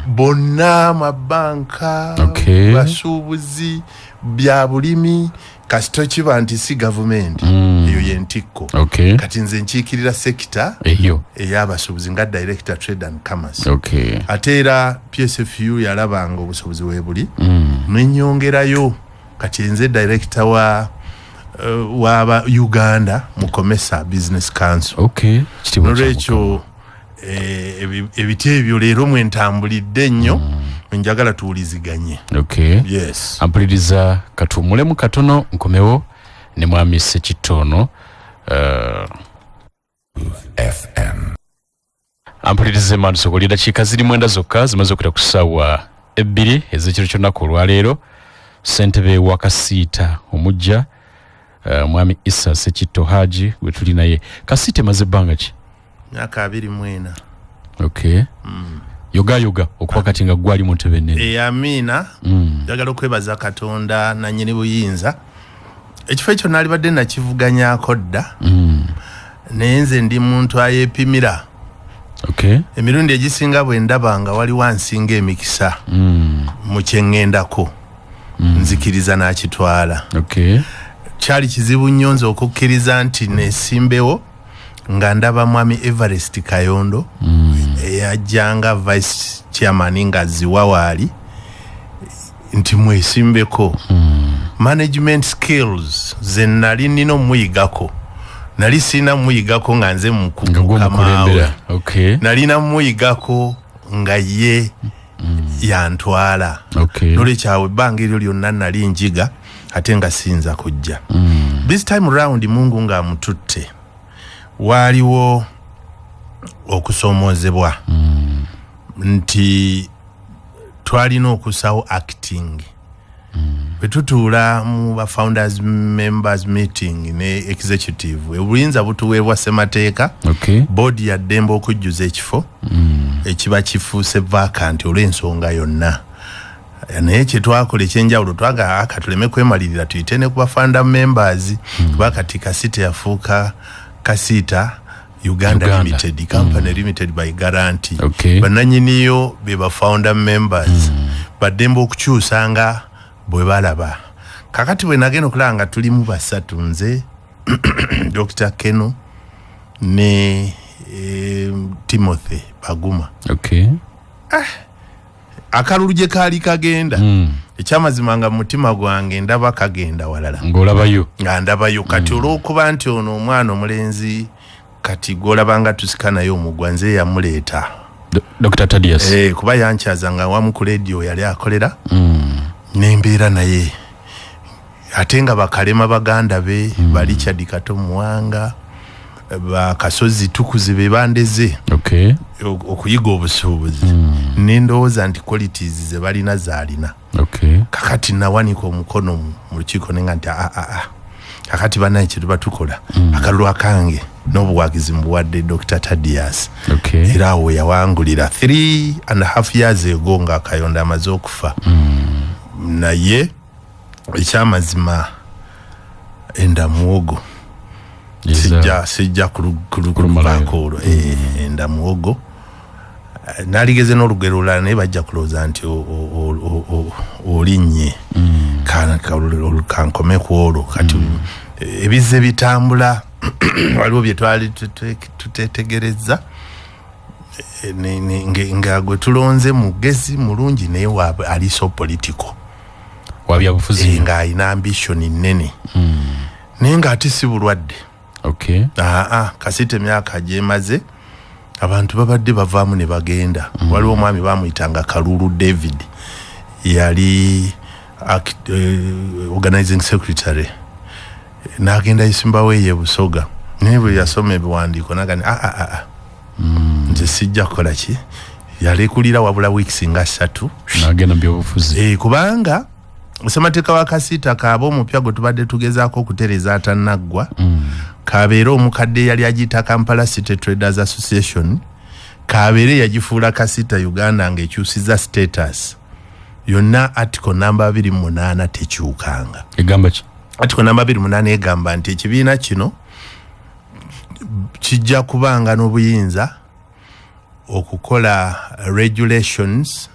bonna mabanka basuubuzi bya bulimi kasito kiba nti si government eyo yentikko kati nze nkiikirira sekita eyo ey'abasuubuzi nga director trade and commerce ate era PSFU yalabanga obusuubuzi weebuli n'ennyongerayo kati nze director wa Uganda mu Comesa Business Council n'olwekyo ebiti ebyo leero mwentambulidde nnyo njagala tuwuliziganye yes ampuliriza katumulemu katono nkomewo ne mwami Sekitono FM ampuliriza manu sokolira chika ziri mwenda zokka zimaze okira kusawa ebbiri ezekiro kyonnaku olwaleero ssentebe wa Kasiita omujja mwami Issa Sekito Haji gwe tuli naye Kasiita emaze ebbanga ki myaka 24 yoga okuba kati nga gwali mu ntebe ennene amina njagala okwebaza Katonda nannyini buyinza ekifo ekyo nalibadde nakivuganyako dda naye nze ndi muntu ayeepimira emirundi egisinga bwe ndaba nga wali wansinga emikisa mu kyeŋŋendako nzikiriza n'akitwala kyali kizibu nnyo nze okukkiriza nti neesimbewo nga ndaba mwami Everest Kayondo eyajjanga vice chairman nga ziwa waali nti mwesimbeko management skills ze nali nina omuyigako nali sina muyigako nga nze mukukamaawe nalina muyigako nga ye yantwala n'olwekyawe ebbanga eryo lyonna nali njiga ate nga siyinza kujja this time round Mungu nga amututte waliwo okusoomozebwa nti twalina okusawo acting bwetutuula mu ba founders members meeting ne executive obuyinza butuweebwa ssemateeka board ya ddembe okujjuza ekifo ekiba kifuuse vacant olw'ensonga yonna naye kyetwakola ekyenjawulo twagala tuleme kwemalirira tuyite ne ku ba founder members kuba kati Kasiita yafuuka Kasiita Uganda Limited company limited by guarantee bananyiniyo be ba founder members baddembe okukyusanga bwe balaba kakati bwe nagenda okulanga tulimu basatu nze Dr. Keno ne Timothy Baguma akalulu gye kaali kagenda ekyamazima nga mutima gwange ndaba kagenda walala ng'olabayo nga ndabayo kati olw'okuba nti ono omwana omulenzi kati golabanga tusika naye omugwa nze yamuleeta Dr. Thaddeus kuba yankyazanga wamu ku radio yali akolera nembeera naye ate nga bakalema baganda be bali Richard Kato Muwanga bakasozi tukuzi be bandeze okuyiga obusuubuzi nendowooza nti qualities ze balina zaalina kakati nawanika omukono mu lukiiko nenga nti kakati banaye kye tuba tukola akalulu akange n'obuwagizi mbuwadde Dr. Thaddeus era awo yawangulira 3.5 years ago nga Kayonda amaze okufa naye ekyamazima enda muwogo sijja kulumakolo enda muwogo naligeze n'olugero lulala naye bajja kulowooza nti olinnye kankome ku olwo kati ebize bitambula waliwo bye twali tutetegereza nga gwe tulonze mugezi mulungi naye waabwe ali so political wabyabufuzi nga alina ambition nnene naye nga ate si bulwadde kasita emyaka gyemaze abantu babadde bavaamu ne bagenda waliwo omwami bamuyitanga Kalulu David yali organizing secretary n'agenda Isimbawe ye Busoga naye bwe yasoma ebiwandiiko nagani nze sijja kukola ki yalekulira wabula weeks nga 3 n'agenda byobufuzi kubanga Ssemateeka wa Kasita kaaba omupya gwe tubadde tugezaako okutereza atannaggwa kabeera omukadde yali agiyita Kampala City Traders Association kabeere yagifuula Kasita Uganda ng'ekyusiza status yonna article number 28 tekyukanga egamba ki article number 28 egamba nti ekibiina kino kijja kubanga n'obuyinza okukola regulations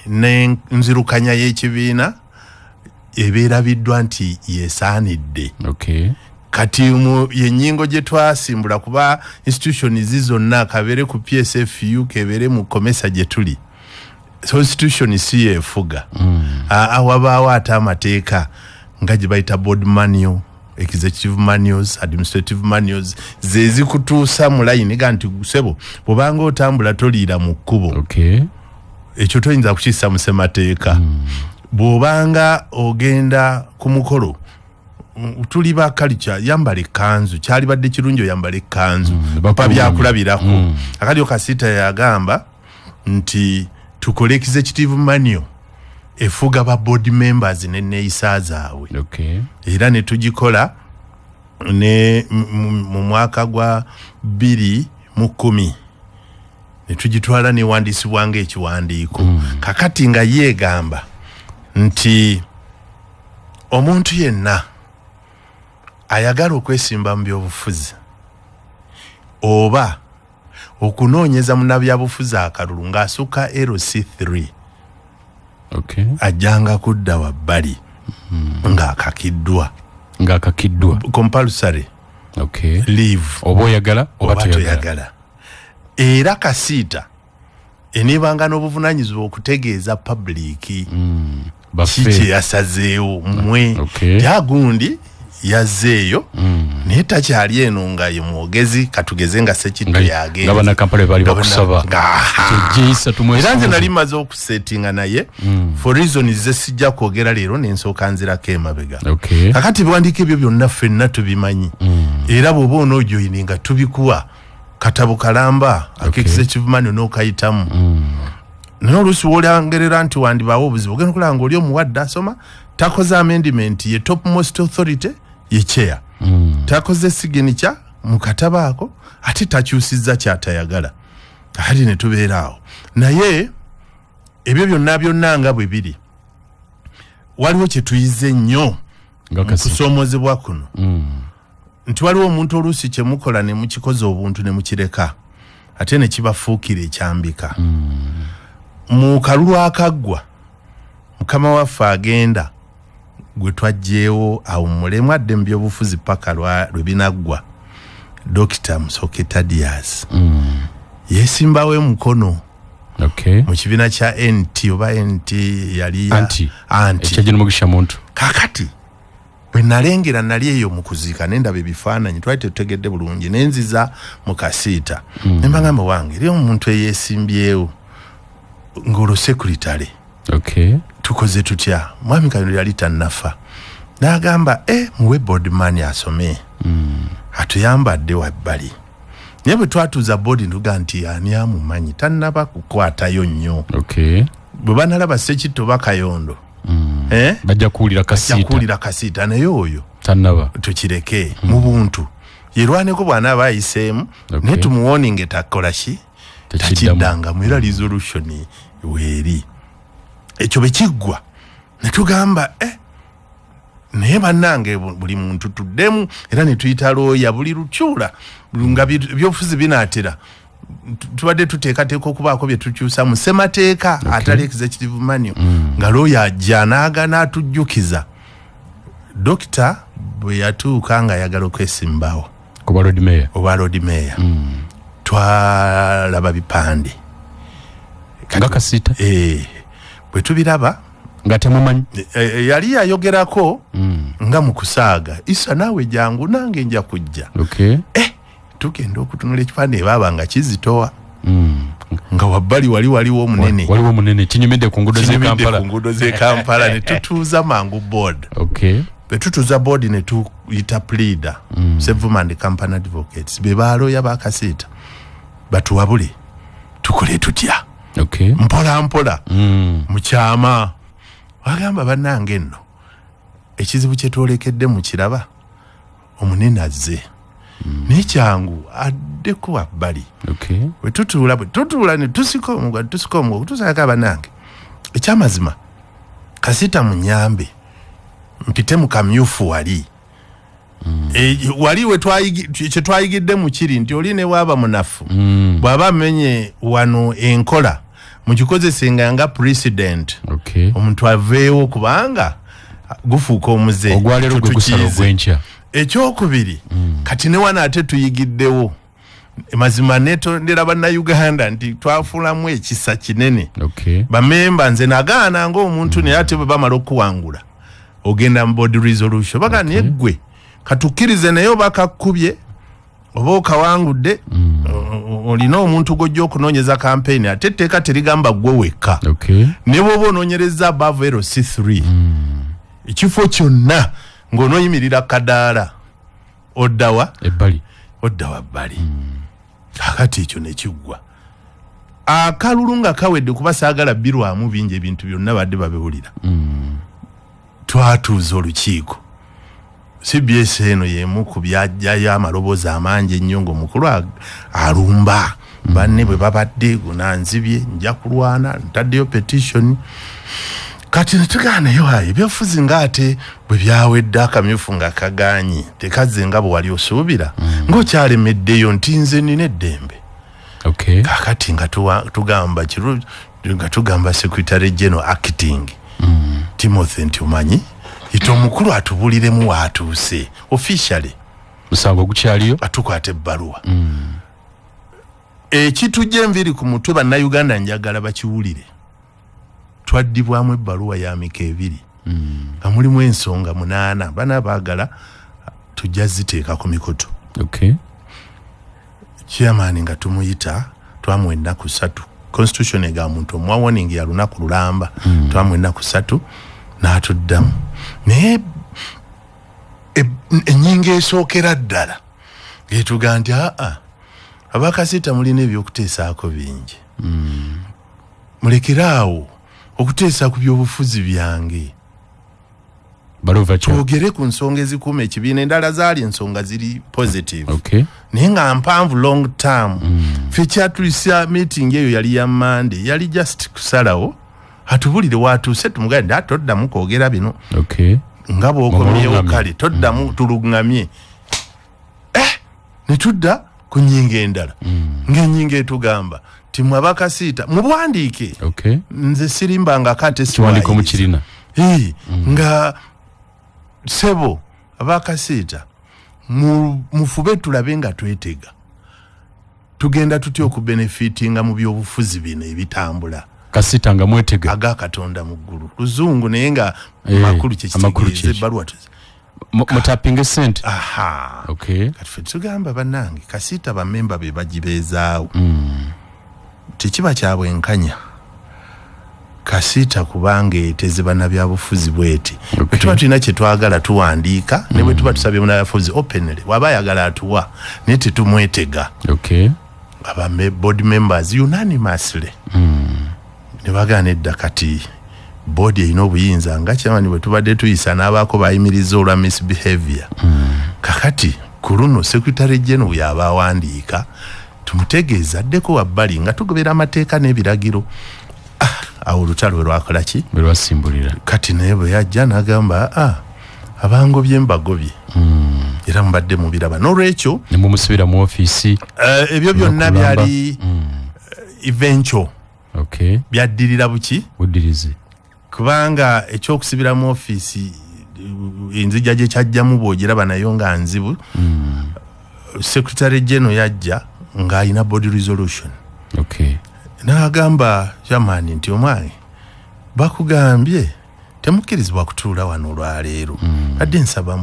ne nzirukanya y'ekibiina ebeerabiddwa nti yesaanidde kati yennyingo gye twasimbula kuba institution zizonna kabeere ku PSFU kebeere mu komesa gye tuli so institution si yeefuga wabaawo ate amateeka nga gye bayita board manual executive manuals administrative manuals zezikutuusa mu layini ga nti gusebo bwobanga otambula toliira mu kkubo ekyo toyinza kukissa mu ssemateeka bwobanga ogenda ku mukolo tuli ba culture yambala ekkanzu kyali badde kirungi oyambala ekkanzu papa byakulabirako akali Kasita yagamba nti tukole executive manual efuga ba board members neeyisa zaabwe era ne tugikola ne mu mwaka gwa 2010 ne tugitwala newandiisibwa ng'ekiwandiiko kakati nga yeegamba nti omuntu yenna ayagala okwesimba mu byobufuzi oba okunoonyeza munnabyabufuzi akalulu ng'asukka LC3 ajjanga kudda wabbali ng'akakiddwa compulsory leave oba oyagala oba toyagala era Kasita eneebanga n'obuvunaanyizibwa okutegeeza public kiki yasazeewo mmwe yagundi yazzeeyo naye takyali eno nga ye mwogezi katugeze nga Sekitto yagenda ngabana Kampala bali bakusaba era nze nali maze okusettinga naye for reasons ze sijja kwogera leero nensooka nzirako emabega kakati biwandiika ebyo byonna ffenna tubimanyi era bw'oba onoojoyini nga tubikuwa katabo kalamba executive manual n'okayitamu naye oluusi w'olyangerera nti wandibaawo obuzibu ogenda okulaba ng'oli omuwadde asoma takoze amendment ye topmost authority ye chair takoze signature mu katabo ako ate takyusizza kyatayagala kati ne tubeera awo naye ebyo byonna nga bwe biri waliwo kye tuyize nnyo mu kusoomozebwa kuno nti waliwo omuntu oluusi kye mukola ne mukikoze obuntu ne mukireka ate ne kibafuukira ekyambika mu kalulu akaggwa mukama waffe agenda gwe twajjeewo awo mulemu adde mu byobufuzi paka lwe binaggwa Dr. Musoke Thaddeus yesimbawo emukono mu kibiina kya NT oba NT yali anti ekyagino mugisha muntu kakati bwe nalengera nali eyo mu kuziika nendaba ebifaananyi twali tetutegedde bulungi nenziza mu kasiita ne mbagamba wange eri omuntu eyeesimbyewo ng'olwo sekuritale tukoze tutya mwami Kayongo yali tannafa n'agamba muwe boardman asome atuyambadde wabbali naye bwe twatuuza boodi ntuga nti ani amumanyi tannaba kukwatayo nnyo bwe banalaba Ssekitto ba Kayondo bajja kuwulira kasiita naye oyo tannaba tukireke mu buntu yerwaneko bw'anaaba ayiseemu naye tumuwoninge takola ki takiddangamu era resolution weeri ekyo bwe kiggwa ne tugamba naye bannange buli muntu tuddemu era ne tuyita looya buli lukyula nga byobufuzi binaatera tubadde tuteekateeka okubaako bye tukyusa mu ssemateeka atali executive manual nga looya ajja n'atujjukiza dokita bwe yatuuka nga ayagala okwesimbawo oba road mayor twalaba bipande nga kasiita bwe tubiraba nga temumanyi yali yayogerako nga mu kusaaga isa naawe jangu nange nja kujja tugenda okutunula ekipande baaba nga kizitowa nga wabbali waliwo omunene kinyumidde ku nguudo z'e Kampala ne tutuuza mangu board bwe tutuuza board ne tuyita pleader Settlement Company Advocates be baalooya bakasiita batuwabule tukole tutya mpola mu kyama wagamba bannange nno ekizibu kye twolekedde mu kiraba omunene azze nekyangu addeko wabbali bwe tutuula ne tusika omugo okutuusako bannange ekyamazima kasiita munyambe mpite mu kamyufu wali wali kye twayigidde mu kiri nti oli ne waaba munafu bw'aba amenye wano enkola mukikozesenga nga president omuntu aveewo kubanga gufuuka omuze ogwaleero gwe gusala ogw'enkya ekyokubiri kati ne wano ate tuyigiddewo mazima netondera bannayuganda nti twafuulamu ekisa kinene bamemba nze nagaana ng'omuntu naye ate bwe bamala okuwangula ogenda mu board resolution baga naye ggwe katukkirize naye oba kakkubye oba okawangudde olina omuntu gojja okunoonyeza campaign ate etteeka terigamba ggwe wekka ne bw'oba onoonyereza above LC3 ekifo kyonna ng'onooyimirira kadaala oddawa bbali kakati ekyo nekiggwa akalulu nga kawedde kuba saagala birwamu bingi ebintu byonna badde babiwulira twatuuza olukiiko CBS eno yemu ku byajjayo amaloboozi amangi ennyo ng'omukulu alumba banne bwe babadde gunanzibye nja kulwana ntaddeyo petition kati netugaanayo ayo ebyobufuzi ng'ate bwe byawedde akamyufu nga kaganye tekazze nga bwe wali osuubira ng'okyalemeddeyo nti nze nina eddembe kakati nga tugamba secretary general acting Timothy nti omanyi ito omukulu atubuliremu waatuuse officially musango gukyaliyo atukwata ebbaluwa ekitujja enviri ku mutwe bannayuganda njagala bakiwulire twaddibwamu ebbaluwa ya mika ebiri nga mulimu ensonga 8 bana baagala tujja ziteeka ku mikoto chairman nga tumuyita twamuwa ennaku 3 constitution ega muntu omwa warning ya lunaku lulamba twamuwa ennaku 3 n'atuddamu naye ennyinga esookera ddala etuga nti abakasiita mulina ebyokuteesaako bingi mulekeraawo okuteesa ku byobufuzi byange twogere ku nsonga ezikuuma ekibiina endala zaali ensonga ziri positive naye nga mpanvu long term fe kyatulisa meeting eyo yali ya Monday yali just kusalawo atubulire watuuse tumugambe nti toddamu kwogera bino nga bw'okomyewo kale toddamu tuluŋŋamye ne tudda ku nnyinga endala ng'ennyinga etugamba timwe abakasiita mubwandiike nze sirimbanga kate kiwandiiko mu kirina nga sebo abakasiita mufube tulabe nga twetega tugenda tutya okubenefitinga mu byobufuzi bino ebitambula kasita nga mwetega aga katonda mu ggulu luzungu naye nga makulu kyekitegeeza ebbaluwa mutapinga sente. Aha. Okay. Kati ffe tugamba bannange Kasita ba member be bagibeezaawo. Tekiba kya bwenkanya. Kasita kubanga eteze bannabyabufuzi bweti. Bwe tuba tulina kye twagala tuwandiika ne bwe tuba tusabye bannabyabufuzi openly waba ayagala atuwa naye tetumwetega. Okay. Board members unanimously. Ne bagana edda kati board erina obuyinza nga kyamani bwe tubadde tuyisa n'abaako bayimiriza olwa misbehavior. Kakati ku luno secretary general yaba awandiika tumutegeeza addeko wabbali nga tugobera amateeka n'ebiragiro. Awo olutalo lwakola ki? Lwasimbulira. Kati naye bwe yajja n'agamba abangobye mbagobye. Era mubadde mubiraba. N'olwekyo ne mumusibira mu ofiisi. Ebyo byonna byali eventual. Okay. Byaddirira buki? Buddirizi. Kubanga ekyokusibira mu ofiisi enzija gye kyajjamu bw'ogiraba nayo nga nzibu. Secretary General yajja ng'alina board resolution. Okay. N'agamba jamani nti omwange bakugambye temukkirizibwa kutuula wano olwaleero. Adde nsaba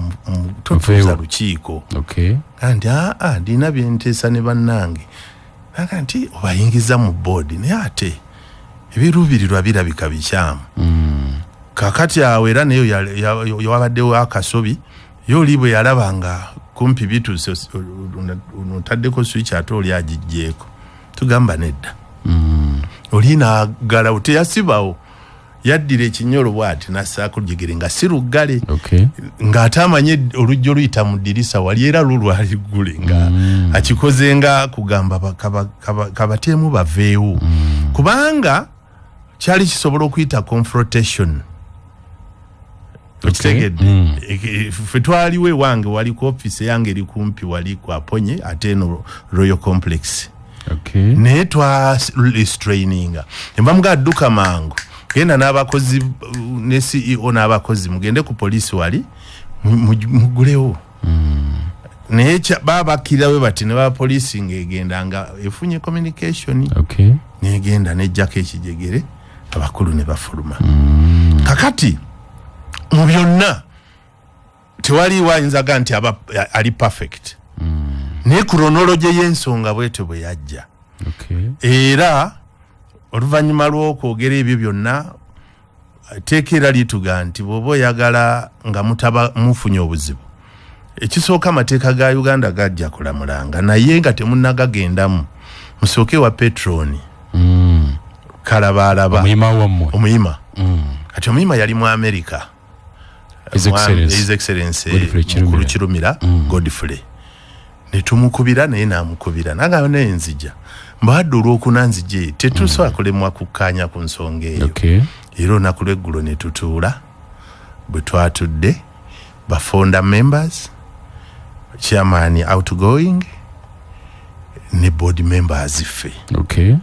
totuuza lukiiko. Okay. Kandi ndina bye nteesa ne bannange. Naga nti obayingiza mu board naye ate ebiruubirirwa birabika bikyamu. Kakati awo era nayo yawabaddewo akasobi yoli bwe yalabanga kumpi bituse notaddeko switch ate oli agijjeeko. Tugamba nedda. Olina gala uteyasibawo yaddira ekinyolo bwati nassaako jigere nga sirugale. Okay. Nga atamanye olujjo luyita mu ddirisa wali era lulwali gule nga akikoze nga kugamba kabateemu baveewo. Kubanga kyali kisobola okuyita confrontation. Okitegedde. Ffe twaliwo ewange wali ku office yange eri kumpi wali ku Aponye ate no Royal Complex. Okay. Ne twa restraininga. Embamuga adduka mangu. Genda n'abakozi ne CEO n'abakozi mugende ku police wali mugulewo. Ne baba kirawe bati ne ba police ngegenda nga efunye communication. Okay. Ne genda ne jake ekijegere abakulu ne bafuluma. Kakati mu byonna tewali wayinza ganti ali perfect. Ne chronology y'ensonga bwete bwe yajja. Okay. Era oluvanyuma lw'okwogera ebyo byonna teekera lituga nti bw'oba oyagala nga mutaba mufunye obuzibu. Ekisooka amateeka ga Uganda gajja kulamulanga naye nga temunnagagendamu musooke wa Petroni. Kalabalaba. Omuyima wammwe. Omuyima. Kati omuyima yali mu America. His Excellency Mukulu Kirumira Godfrey. Ne tumukubira naye n'amukubira naga n'enzija. Mbadde olw'okunanzije tetusobola kulemwa kukkaanya ku nsonga eyo. Okay. Era olunaku lw'eggulo ne tutuula bwe twatudde ba founder members, chairman outgoing ne board members ffe. Okay.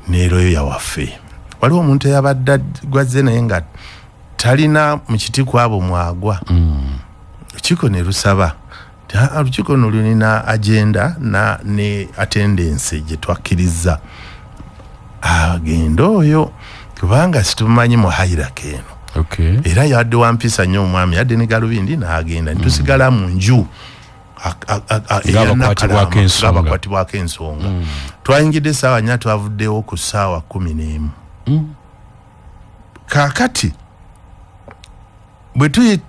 Neero yawaffe. Waliwo omuntu eyabadde gwazze naye nga talina mu kitiko abo mwagwa. Olukiiko ne lusaba olukiiko nolulina agenda ne attendance gye twakkiriza agenda oyo kubanga situmanyi mu hierarchy eno. Okay. Era yadde wampisa nnyo omwami yadde ne galubindi n'agenda nitusigala mu nju abakwatibwako ensonga. Twayingidde essaawa 4 twavuddewo ku ssaawa 11. Kaakati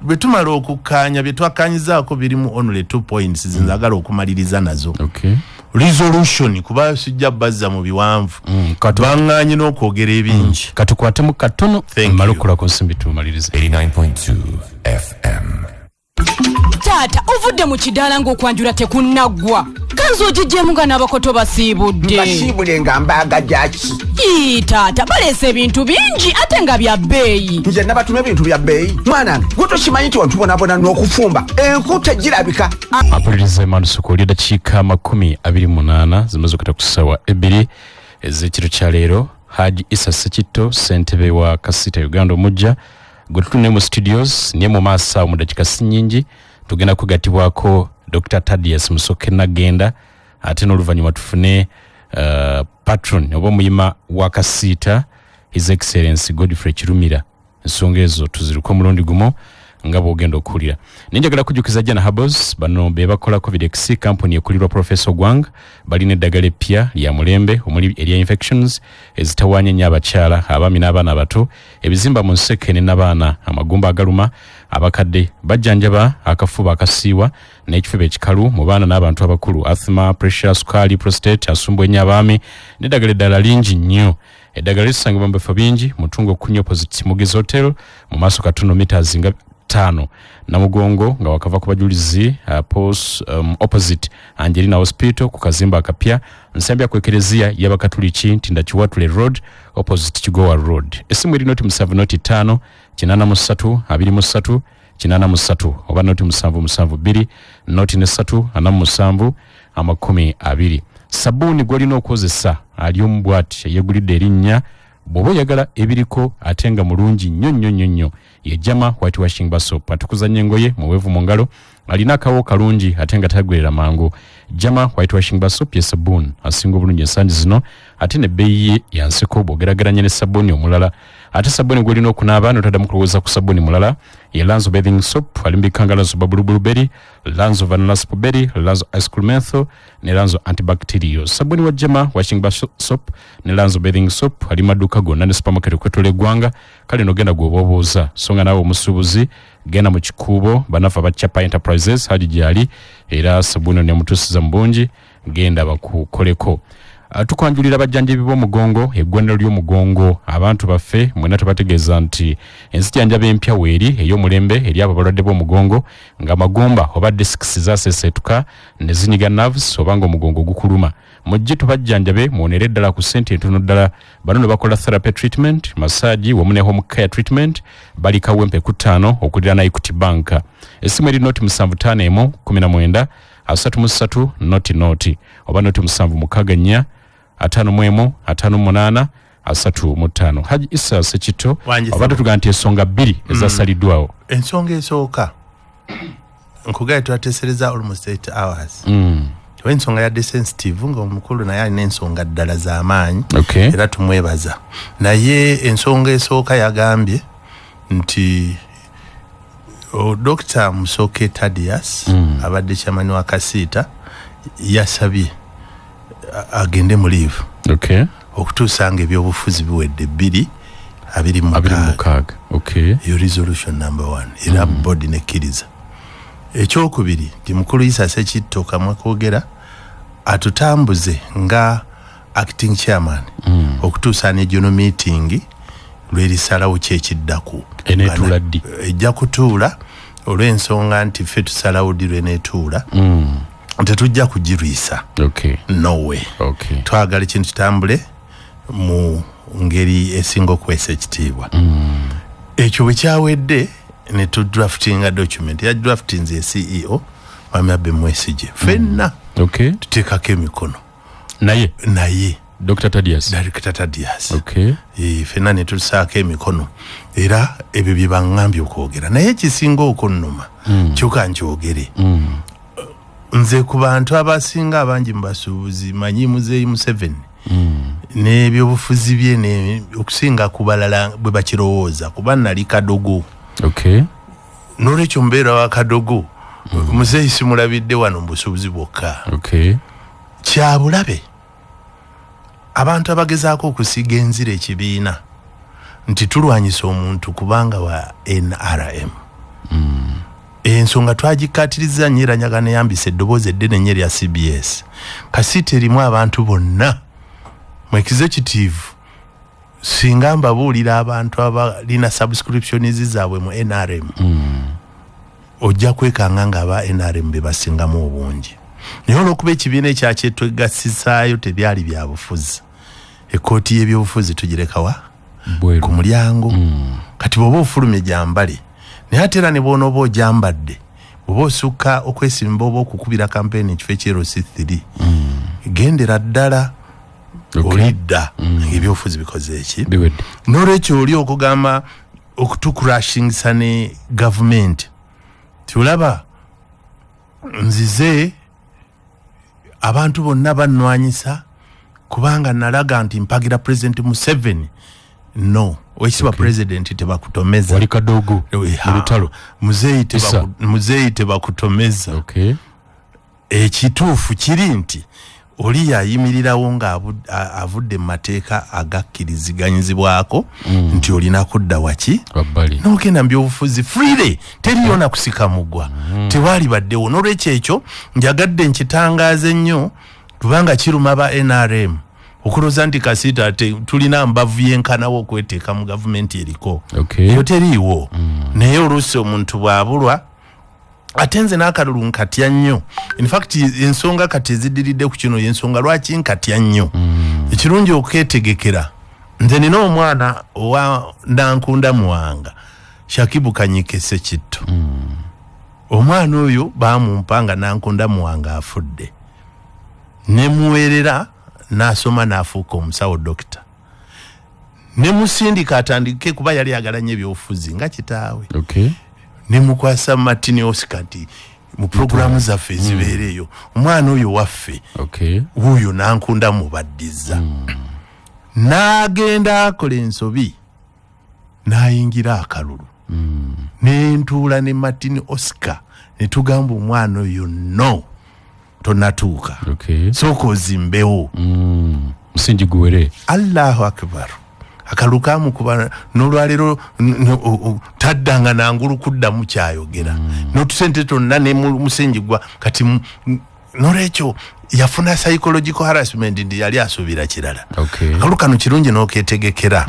bwe tumala okukkaanya bye twakkaanyizaako birimu only 2 points zinzagala okumaliriza nazo. Okay. Resolution kuba sijja bazza mu biwanvu. Baŋŋaanye n'okwogera ebingi. Katukwatemu katono malukula ku nsimbi tumalirize. 89.2 FM. Taata ovudde mu kidaala ng'okwanjula tekunnaggwa. Kanzo ogijjemu nga n'abakoto basiibudde. Basiibule nga mbaaga gyaki. Taata baleese ebintu bingi ate nga bya bbeeyi. Nze nabatuma ebintu bya bbeeyi. Mwana gwe tokimanyi nti wantubonabona n'okufumba enku tegirabika. Apuliriza Emmanuel oli eddakiika 28 zimaze okuyita ku ssaawa 2 ez'ekiro kya leero. Haji Issa Ssekitto ssentebe wa Kasita Uganda omujja gwe tutune mu studios niye mu maaso mu dakiika si nnyingi tugenda kugattibwako Dr. Thaddeus Musoke Nagenda ate n'oluvannyuma tufune patron oba omuyima wa Kasita His Excellency Godfrey Kirumira. Ensonga ezo tuziruko omulundi gumo nga bwogenda okuwulira. Ninjagala kujjukiza Jana Herbals bano be bakola Covidex company ekulirwa Professor Gwang balina eddagala eppya lya mulembe omuli erya infections ezitawaanya nnyo abakyala abaami n'abaana abato ebizimba mu nsekene n'abaana amagumba agaluma abakadde bajjanjaba akafuba akasiiwa n'ekifuba ekikalu mu baana n'abantu abakulu asthma pressure sukali prostate asumbwa ennyo abaami n'eddagala eddala lingi nnyo. Eddagala lisangibwa mu bifo bingi mutungo kunyo opposite Mugiz Hotel mu maaso katono meters nga 5 Namugongo nga wakava ku bajulizi opposite Angelina Hospital ku kazimba akapya nsambya ku ekereziya y'abakatuliki Ntinda Kiwatule Road opposite Kigowa Road. Esimu eri noti 7 5 8 23 oba noti 7 noti 3 20. Sabuni gwalina okozesa ali ombwati yegulidde erinnya bwoba oyagala ebiriko atenga mulungi nnyo ye Jama White Washing Bar Soap atukuzanya engoye muwevu mu ngalo alina akawo kalungi atenga tagwera mangu. Jama White Washing Bar Soap ye sabuni asinga obulungi ensangi zino ate ne bbeeyi yanseko bw'ogerageranya ne sabuni omulala. Ate sabuni gwalina okunaaba n'otaddamu kulowooza ku sabuni mulala ye Lanzo Bathing Soap alimbikanga Lanzo Blueberry, Lanzo Vanilla Berry, Lanzo Ice Cream Menthol ne Lanzo Antibacterial. Sabuni wa Jama Washing Bar Soap ne Lanzo Bathing Soap ali maduuka gonna ne supermarket kwetola eggwanga kale nogenda gw'oboobuuza songa naawe omusuubuzi genda mu kikuubo banafa ba Chapa Enterprises hadi gyali era sabuni ne mutusiza mu bungi genda bakukoleko. Tukwanjulira bajjanjabi b'omugongo eggwanga ly'omugongo abantu baffe mwena tubategeeza nti enzijjanjaba empya weeri ey'omulembe eri abo balwadde b'omugongo nga magumba oba discs zaseeseetuka ne zinyiga nerves oba ng'omugongo gukuluma mujje tubajjanjabe muwonere ddala ku ssente entono ddala. Bano ne bakola therapy treatment massage wamu ne home care treatment bali Kawempe ku 5 okulira na Equity Bank. Esimu eri noti 7 19 noti oba noti 7 5 8 35. Haji Issa Sekito abantu tuga nti ensonga 2 ezasaliddwawo. Ensonga esooka nkugaye twateesereza almost 8 hours. Ensonga yadde sensitive ng'omukulu naye alina ensonga ddala z'amaanyi era tumwebaza. Naye ensonga esooka yagambye nti Dr. Musoke Thaddeus abadde chairman wa Kasiita yasabye agende mu leave okutuusanga ebyobufuzi biwedde 26. Yo resolution number 1 era board nekkiriza. Ekyokubiri nti mukulu Issa Sekitto kamwe kwogera atutambuze nga acting chairman okutuusa ne jono meeting lwerisalawo kyekiddaku ejja kutuula olw'ensonga nti ffe tusalawo ddi lweneetuula tetujja kugirwisa. No way. Twagala ekintu kitambule mu ngeri esinga okwesa ekitiibwa. Ekyo bwe kyawedde ne tudraftinga document ya draftinze ye CEO Mwami Abe Mwesigye ffenna tuteekako emikono naye Dr. Thaddeus. Ffenna ne tusaako emikono era ebyo bye baŋŋambye okwogera naye ekisinga okunnuma kyuka nkyogere. Nze ku bantu abasinga abangi mu basuubuzi manyi Muzeeyi Museveni n'ebyobufuzi bye okusinga ku balala bwe bakirowooza kuba nali kadogo. N'olwekyo mbeera wa kadogo Muzeeyi simulabidde wano mu busuubuzi bwokka. Kyabulabe abantu abagezaako okusiga enzira ekibiina nti tulwanyisa omuntu kubanga wa NRM. Ensonga twagikatiriza nnyo era nyaga neyambisa eddoboozi eddene nnyo erya CBS. Kasiita erimu abantu bonna mu executive singa mbabuulira abantu abalina subscriptions zaabwe mu NRM ojja kwekanga nga aba NRM be basingamu obungi. Naye olw'okuba ekibiina ekyakyetwegassisaayo tebyali bya bufuzi ekkooti y'ebyobufuzi tugirekawa ku mulyango. Kati bw'oba ofulumye gyambale naye ate era ne bw'onooba ogyambadde bw'oba osukka okwesimba oba okukubira kampeyini ekifo eky'Erosi 3 gendera ddala olidda ng'ebyobufuzi bikoze eki. N'olwekyo oli okugamba okutukurashingisa ne gavumenti tulaba nzize abantu bonna bannwanyisa kubanga nalaga nti mpagira President Museveni. No, Oisiba president tebakutomeza. Wali kadogo. Mulutalo. Muzeyi tebakutomeza. Ekituufu kiri nti oli yayimirirawo nga avudde mateeka agakkiriziganyizibwako nti olina kudda waki n'ogenda mu byobufuzi freely teriyo na kusika mugwa tewali baddewo n'olwekyo ekyo njagadde nkitangaaze nnyo kubanga kiruma ba NRM okuloza nti Kasita tulina mbavu yenkanawo okweteeka mu gavumenti eriko eyo teriiwo naye oluusi omuntu bw'abulwa atenze n'akalulu nkatya nnyo. In fact ensonga kati ezidiridde ku kino y'ensonga lwaki nkatya nnyo. Ekirungi okukeetegekera. Nze nina omwana owa Nankunda Muwanga Shakibu Kanyike Kitto. Omwana oyo baamumpanga Nankunda Muwanga afudde. Ne muwerera n'asoma n'afuuka omusawo dokita. Ne musindika atandike kuba yali agalanye ebyobufuzi nga kitaawe. Ne mukwasa Martin Oskati mu programu zaffe zibeereyo omwana oyo waffe huyo Nankunda mubaddiza n'agenda akola ensobi n'ayingira akalulu n'entuula ne Martin Oscar ne tugamba omwana oyo no tonatuuka sooka ozimbewo musingi guwere. Allahu akbar. Akalukamu kuba nolwalero taddanga nangulu kuddamu kyayogera n'otusente tonna ne musingi gwa kati n'olwekyo yafuna psychological harassment ndi yali asuubira kirala. Akalukano kirungi n'okeetegekera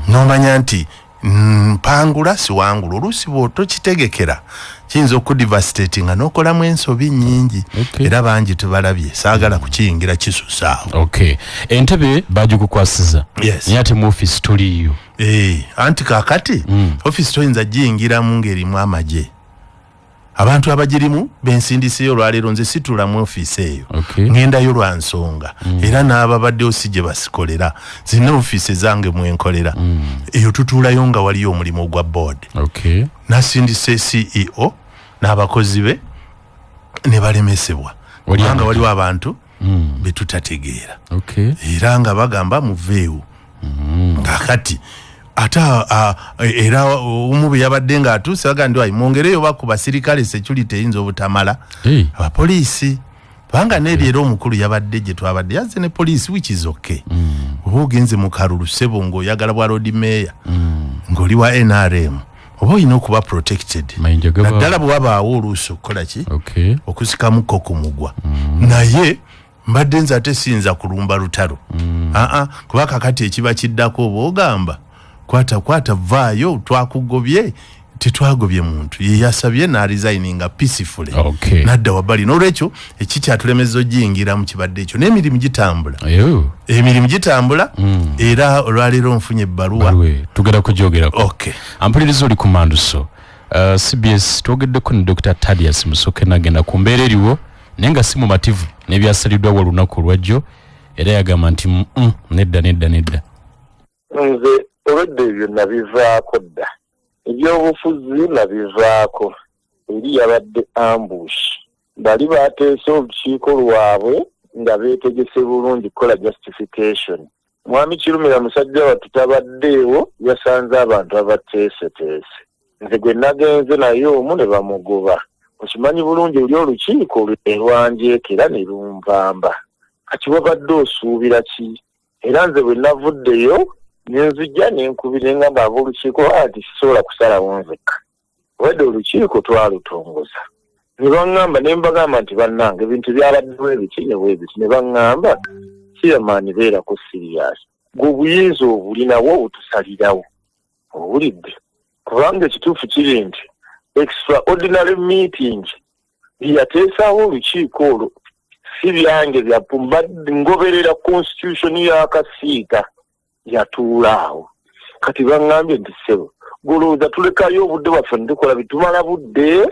n'omanya nti mpangula siwangula oluusi bw'otokitegekera kiyinza okudivasitating nga n'okolamu ensobi nnyingi era bangi tubalabye saagala kukiyingira kisusaawo. Entebe bagikukwasiza naye ate mu office toliyo. Anti kaakati office toyinza giyingiramu ng'erimu amagye. Abantu abagirimu bensindisiyo olwaleero nze situla mu office eyo ngendayo lwa nsonga era n'ababaddeyo si gye basikolera zina office zange mwenkolera eyo tutuulayo nga waliyo omulimu gwa board nasindise CEO n'abakozi be ne balemesebwa kubanga waliwo abantu betutategeera era nga bagamba muveewo ngakati ata era omubi yabadde nga atuuse bagandi wayi mwongereyo bakuba sirikale security eyinza obutamala abapoliisi banga nebyera omukulu yabadde gye twabadde yazze ne poliisi which is okay oba ogenze mu kalulu ssebo ng'oyagala bwa road mayor ng'oli wa NRM oba olina okuba protected naddala bwe wabaawo oluusi okukola ki okusikamuko ku mugwa naye mbadde nze ate siyinza kulumba lutalo kuba kakati ekiba kiddako oba ogamba kwata vaayo twakugobye tetwagobye muntu ye yasabye na resigninga peacefully nadda wabali n'olwekyo ekikyatulemeza ogiyingira mu kibadde ekyo n'emirimu gitambula emirimu gitambula era olwaleero nfunye ebbaluwa tugenda kugyogerako ampuliriza oli ku Manduso CBS twogeddeko ne Dr. Thaddeus Musoke nagenda ku mbeera eriwo naye nga si mumativu n'ebyasaliddwawo olunaku olwajjo era yagamba nti nedda nze obedde ebyo nabivaako dda ebyobufuzi nabivaako eri yabadde ambush bali bateese olukiiko lwabwe nga beetegese bulungi kola justification mwami Kirumira musajja wattu tabaddeewo yasanze abantu abateeseteese nze gwe nagenze naye omu ne bamugoba okimanyi bulungi oli olukiiko lwerwanjeekera ne lumpamba kati wabadde osuubira ki era nze bwe navuddeyo nenzijja nenkubira engamba ab'olukiiko ati sisobola kusalawo nzekka wedde olukiiko twalutongoza ne baŋŋamba ne mbagamba nti bannange ebintu byabaddewo ebiki ne bwebiti ne baŋŋamba siyamaani beerako sirias gwe obuyinza obulinawo obutusalirawo owulidde kubanga ekituufu kiri nti extraordinary meeting byeyateesaawo olukiiko olwo si byange byapumba ngoberera constitution y'akasiika yatuulaawo kati baŋŋambye nti ssebo golowooza tulekayo obudde bwaffe ne tukola bitumala budde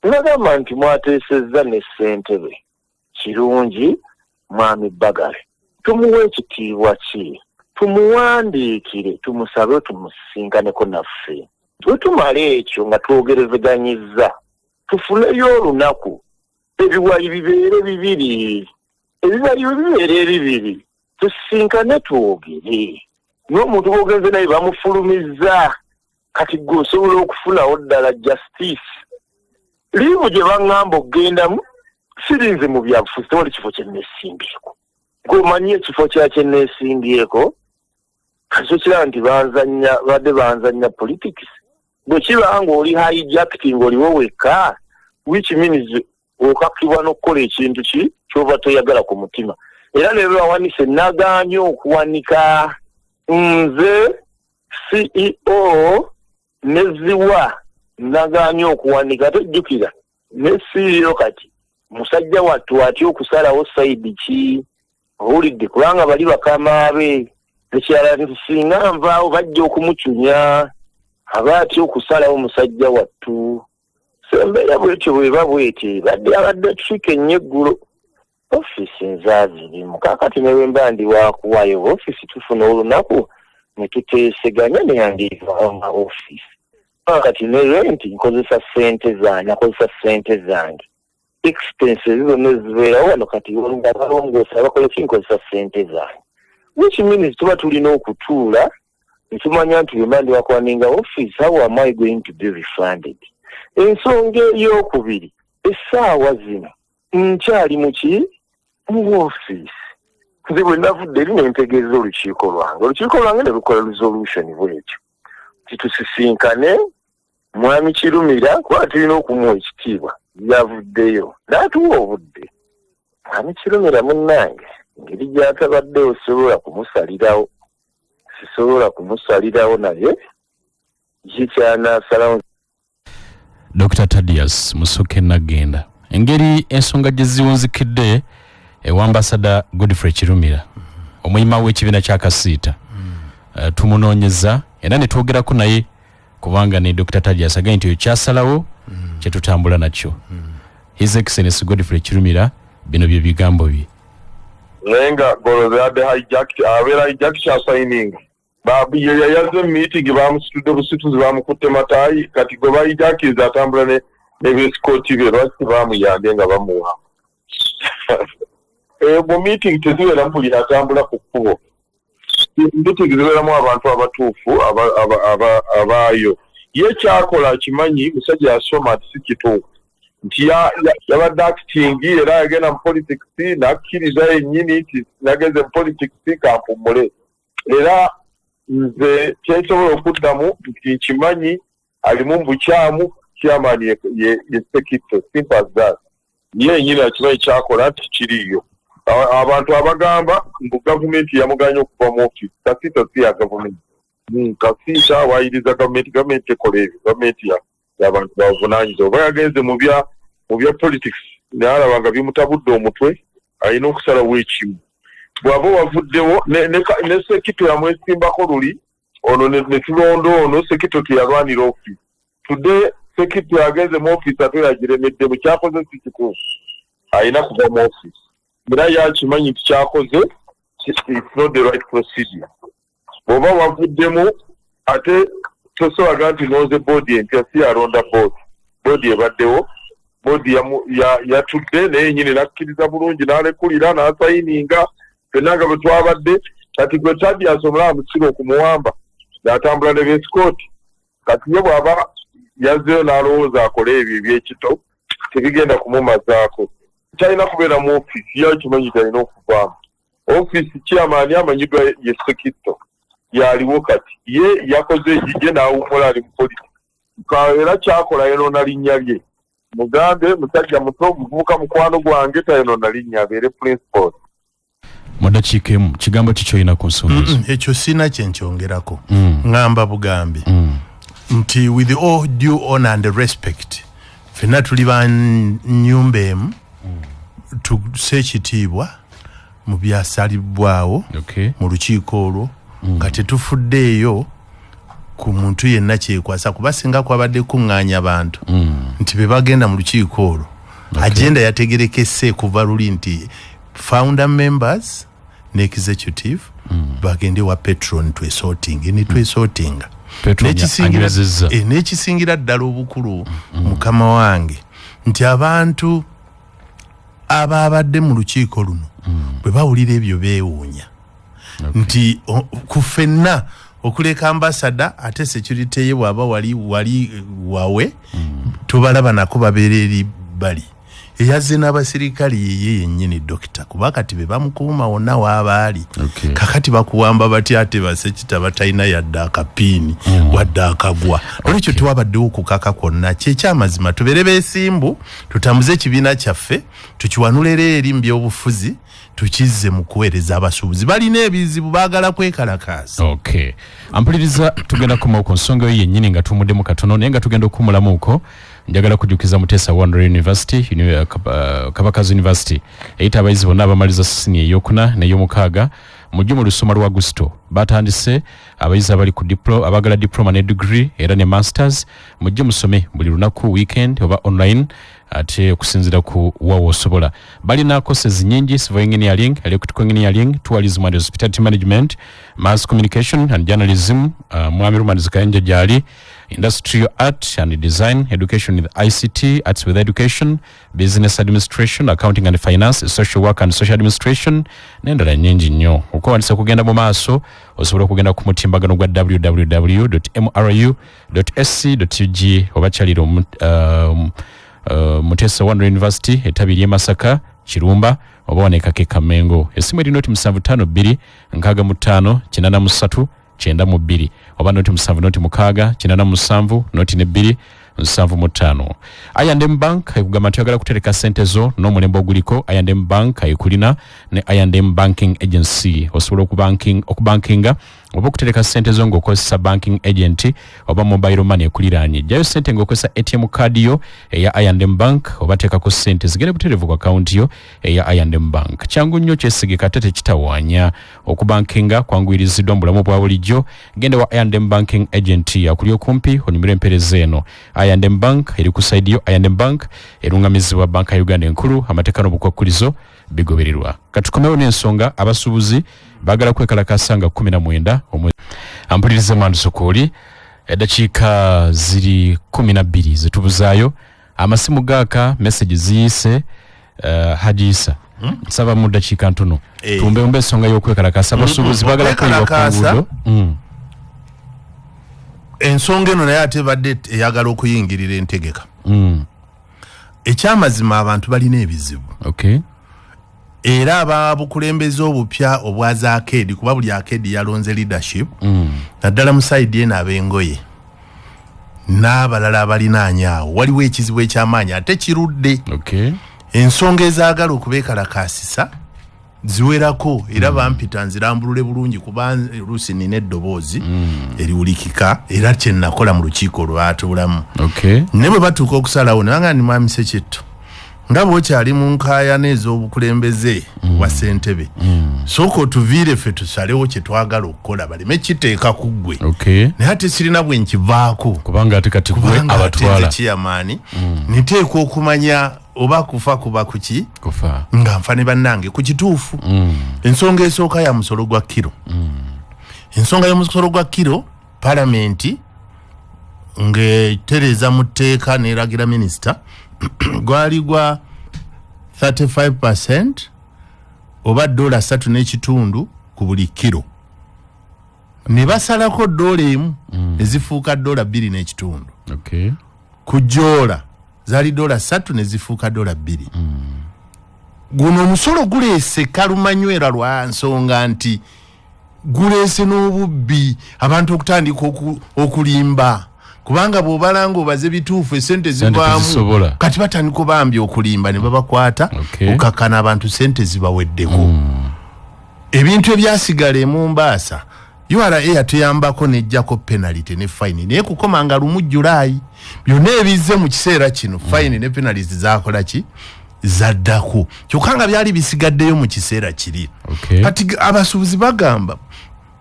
nagamba nti mwateesezza ne ssentebe kirungi mwami Bagale tumuwe ekitiibwa ki tumuwandiikire tumusabe tumusinkaneko naffe bwe tumala ekyo nga twogerezeganyizza tufuneyo olunaku ebiwayi bibeere bibiri ebibali bibeere ebibiri tusinkane twogere n'omuntu bw'ogenze naye bamufulumiza kati gwe osobola okufunawo ddala justice liivu gye baŋŋamba okugendamu sirinze mu byabufuzi tewali kifo kye neesimbyeko gweomanyi ekifo kyakye neesimbyeko kakyo kira nti badde banzanya politics bwe kiba nga oli hijacking oliwo wekka which means okakibwa n'okukola ekintu ky'oba toyagala ku mutima era ne bawanise nagaanye okuwanika nze CEO neziwa nagaanye okuwanika tojjukira ne CEO kati musajja wattu atya okusalawo sayidi ki owulidde kubanga bali bakama be ekirala nti singa nvaawo bajja okumucunya aba atya okusalawo musajja wattu sembeera bwetyo bweba bwete abadde tufiika ennyo ofisi nzaazirimu kaakati newe mba ndi waakuwayo ofisi tufuna olunaku ne tuteeseganya neyandiika ma ofisi kaakati ne renti nkozesa ssente zange expenses zonna ezibeerawo wano kati balongoosa abakoleki nkozesa ssente zange which means tuba tulina okutuula ne tumanya nti bwemba ndi wakwaninga office how am I going to be refunded ensonga eyokubiri essaawa zino nkyali mu office nze bwe navudde eri ne ntegeeza olukiiko lwange ne lukola resolution bwekyo titusisinkane mwami Kirumira kuba tulina okumuwa ekitiibwa yavuddeyo n'atuwa obudde mwami Kirumira munnange ngeri gy'atabadde osobola kumusalirawo sisobola kumusalirawo naye kikyanasalawo. Dr. Thaddeus Musuke Nagenda engeri ensonga gye ziwunzikidde ewa Ambassador Godfrey Kirumira omuyima w'ekibiina kya Kasiita tumunoonyeza era ne twogerako naye kubanga ne Dr. Thaddeus agambye nti kyasalawo kye tutambula nakyo. His Excellency Godfrey Kirumira bino bye bigambo bye. Lenga goloze ade hijack cha signing babi yayaze meeting bamusitude busituzi bamukutte matayi kati go bayijakiza atambula ne bescoti be basi bamuyambe nga bamuwa mu meeting teziwera mpuli atambula ku kkubo meeting ziweramu abantu abatuufu abayo ye kyakola kimanyi musajja asoma ati sikituufu nti yabadde acting era yagenda mu politics nakkiriza yennyini nti nageze mu politics kampumule era nze kyensobola okuddamu nti nkimanyi alimu mu bukyamu chairman ye Sekitto simple as that ye yennyini akimanyi kyakola nti kiriyo abantu abagamba mbu gavumenti yamuganya okuva mu office Kasiita si ya gavumenti Kasiita wayiriza gavumenti ekola ebyo gavumenti y'abantu bavunaanyizibwa oba yagenze mu bya politics n'alaba nga bimutabudde omutwe alina okusalawo ekimu bw'aba wavuddewo ne Sekitto yamwesimbako luli ono ne tulondo ono Sekitto teyalwanira office today Sekitto yagenze mu office ate yagiremedde mu kyakoze si kituufu alina kuva mu office era yakimanyi nti kyakoze it's not the right procedure bw'oba wavuddemu ate tosobola nti noze boodi empya si alonda boodi ebaddewo boodi yatudde naye nyini nakkiriza bulungi n'alekulira n'asayininga fenna nga bwe twabadde kati gwe Thaddeus omulamusiro okumuwamba n'atambula ne besikooti kati ye bw'aba yazzeyo n'alowooza akole ebyo ebyekito tebigenda kumumazaako talina kubeera mu office yo kimanyi talina okuvaamu office chairman amanyiddwa ye Sekitto yaliwo kati ye yakoze ye n'awumula ali mu politics era kyakola yenoona linnya lye mugambe musajja muto muvubuka mukwano gwange tayenoona linnya abeere principal. Mudakiika emu kigambo kikyoyina ku nsonga ekyo sina kyenkyongerako ngamba bugambe nti with all due honor and respect fenna tuli ba nnyumba emu tuse ekitiibwa mu byasalibwawo mu lukiiko olwo nga tetufuddeeyo ku muntu yenna kyekwasa kuba singa kwabadde kuŋŋaanya abantu nti be bagenda mu lukiiko olwo agenda yategerekese kuva luli nti founder members ne executive bagende wa patron twesortinga n'ekisingira ddala obukulu mukama wange nti abantu ababadde mu lukiiko luno bwe bawulira ebyo beewuunya nti kufenna okuleka ambassador ate security ye bwaba wali wawe tubalaba nako babeereri bali eyaze n'abasirikali yeye yennyini dokita kuba kati be bamukuuma wonna w'abaali kakati bakuwamba bati ate basekita batalina yadde akapiini wadde akagwa olwekyo tewabaddewo okukaka kwonna kyekyamazima tubeere beesimbu tutambuze ekibiina kyaffe tukiwanulere eri mu byobufuzi tukizze mu kuweereza abasuubuzi balina ebizibu baagala kwekalakaasa. Ampuliriza tugenda kukomawo ku nsonga eyo yennyini nga tumuddemu katono naye nga tugenda okuwummulamuuko njagala kujjukiza Muteesa Wandera University Kabakazi University eyita abayizi bonna abamaliriza siniya ey'okuna n'ey'omukaaga mujje mu lusoma lwa Agusto batandise abayizi abali ku abagala diploma ne degree era ne masters mujje musome buli lunaku weekend oba online ate okusinzira ku wawo osobola balina courses nyingi civil engineering electrical engineering tourism and hospitality management mass communication and journalism Mwami Rumanizi Kayenje gyali industrial art and design education with ICT arts with education business administration accounting and finance social work and social administration n'endala nyingi nnyo okuwandiisa kugenda mu maaso osobola okugenda ku mutimbagano gwa www.mru.sc.ug oba kyalira Muteesa Wandera University etabiri Masaka Kirumba oba wanekake Kamengo esimu eri noti 752 65 83 92 oba noti 7 86 noti ne 2 7 I&M Bank ekugamba tuyagala kutereka sente zo n'omulembe oguliko I&M Bank ayikulina ne I&M Banking Agency osobola okubankinga oba okutereka sente zo ng'okozesa banking agent oba mobile money ekuliraanye jjayo sente ng'okozesa ATM card yo eya I&M Bank oba teekako sente zigende butereevu ku account yo eya I&M Bank kyangu nnyo kyesigika ate tekitawaanya okubankinga kwanguyiriziddwa mu bulamu bwa bulijjo genda wa I&M Banking Agent akuli okumpi onyumira empeereza eno I&M Bank eri ku side yo I&M Bank erungamizibwa banka ya Uganda enkulu amateeka n'obukwakkulizo bigobererwa katukomewo n'ensonga abasuubuzi bagala kwekalakasa nga 19 ampuliriza Mandu Sokoli eddakiika ziri 12 zetubuzaayo amasimu gaaka message ziyise Hadisa nsaba mu ddakiika ntono tumbe ensonga y'okwekalakasa abasuubuzi bagala kwekalakasa ensonga eno naye ate badde eyagala okuyingirira entegeka ekyamazima abantu balina ebizibu era ababukulembeze obupya obwaza akedi kuba buli akedi yalonze leadership naddala mu side eno ab'engoye n'abalala abalinaanyaawo waliwo ekizibu eky'amaanyi ate kirudde ensonga ezaagala okubeekalakaasisa ziwerako era bampita nzirambulule bulungi kuba oluusi nina eddoboozi eriwulikika era kyennakola mu lukiiko lwatulamu ne bwe batuuka okusalawo nanga ni Mwami Sekitto nga bw'okyali mu nkaayana ez'obukulembeze wa ssentebe sooka otuviire ffe tusalewo kye twagala okukola baleme kiteeka ku ggwe naye ate sirina bwe nkivaako kubanga ate kati ggwe abatwala kiyamaani niteekwa okumanya oba kufa kuba kuki nga nfa ne bannange ku kituufu ensonga esooka ya musolo gwa kiro ensonga y'omusolo gwa kiro palamenti ng'etereeza mu tteeka n'eragira minisita gwali gwa 35% oba $3.5 ku buli kiro ne basalako $1 ezifuuka $2.5 ku joola zaali $3 ne zifuuka $2 guno omusolo guleese kalumanywera lwa nsonga nti guleese n'obubbi abantu okutandika okulimba kubanga bw'obalanga obaze bituufu esente zivaamu kati batandika obambye okulimba ne babakwata okakkana abantu sente zibaweddeko ebintu ebyasigala e Mombasa URA yatuyambako nejjako penalty ne fine naye kukomanga lumu Julaayi byonna ebize mu kiseera kino fine ne penalties zakola ki zaddako kyokanga byali bisigaddeyo mu kiseera kiri kati abasuubuzi bagamba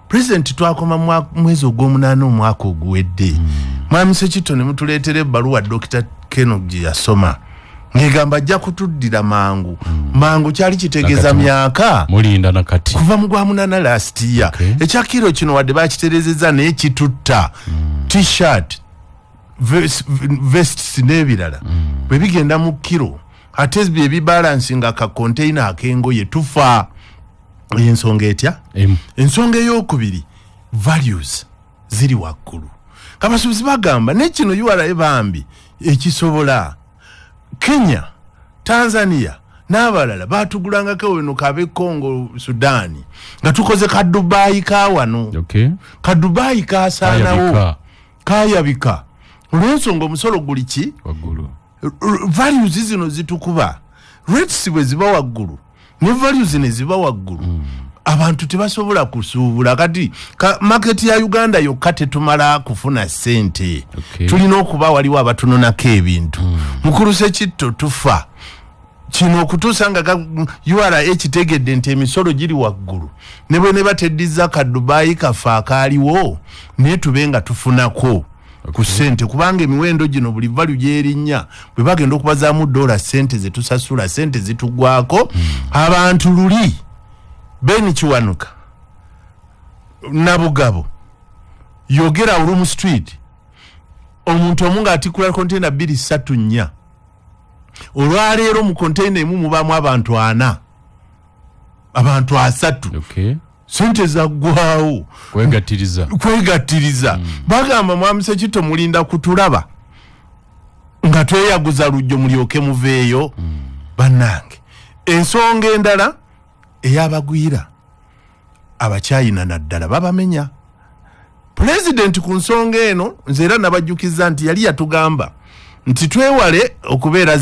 President twakoma mwezi ogw'omunaana omwaka oguwedde Mwami Sekitto ne mutuleetera ebbaluwa Dr. Kenogi yasoma ngegamba ajja kutuddira mangu kyali kitegeeza myaka mulinda nakati kuva mu gwamunaana last year ekya kiro kino wadde bakitereezezza naye kitutta t-shirt vests n'ebirala bwe bigenda mu kiro ate bye bibalansi nga ka container ak'engoye tufa ensonga etya ensonga eyokubiri values ziri waggulu kabasuubuzi bagamba nekino URA bambi ekisobola Kenya Tanzania n'abalala batugulangako weno kabe Congo Sudani nga tukoze ka Dubai ka wano ka Dubai kasaanawo kayabika olw'ensonga omusolo guli ki waggulu values zino zitukuba rates bwe ziba waggulu ne values ne ziba waggulu abantu tebasobola kusuubula kati market ya Uganda yokka tetumala kufuna sente tulina okuba waliwo abatunonako ebintu mukuluse kitto tufa kino okutuusa nga URA ekitegedde nti emisolo giri waggulu ne bwe ne bateddiza ka Dubai kafa akaaliwo naye tube nga tufunako ku sente kubanga emiwendo gino buli value gyerinnya bwe bagenda okubazaamu $, sente zetusasula sente zitugwako abantu luli Beni Kiwanuka Nabugabo yogera Urumu Street omuntu omunga atikula container 2-3 olwaleero mu container emu mubamu abantu 4 abantu 3 sente zaggwawo kwegattiriza bagamba mwamuse kito mulinda kutulaba nga tweyaguza lujjo mulyoke muveeyo bannange ensonga endala eyabagwira abachayina naddala babamenya president ku nsonga eno nze era nabajjukiza nti yali yatugamba nti twewale okubeera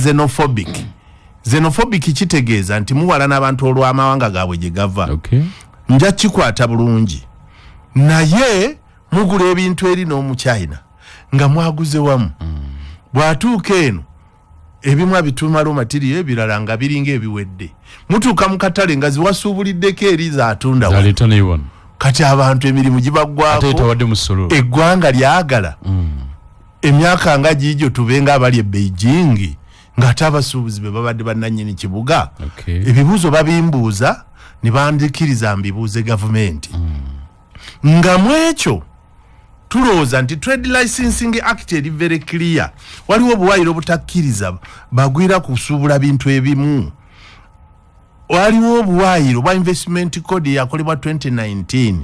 xenophobic kitegeeza nti muwala n'abantu olw'amawanga gaabwe gye gava nja kikwata bulungi naye mugula ebintu eri n'omuchina nga mwaguze wamu bw'atuuka eno ebimu abitumalo matiriyo ebirala nga biringa ebiwedde mutuuka mu katale nga ziwasuubuliddeko eri zaatunda kati abantu emirimu gibaggwako eggwanga lyagala emyaka nga giigyo tubenga abali e Beijing ng'ate abasuubuzi be babadde bannannyini kibuga ebibuuzo babimbuuza ne bandikiriza mbibuuze gavumenti nga mu ekyo tulowooza nti Trade Licensing Act eri very clear waliwo obuwaayiro obutakkiriza bagwira kusuubula bintu ebimu waliwo obuwaayiro bwa investment code yakolebwa 2019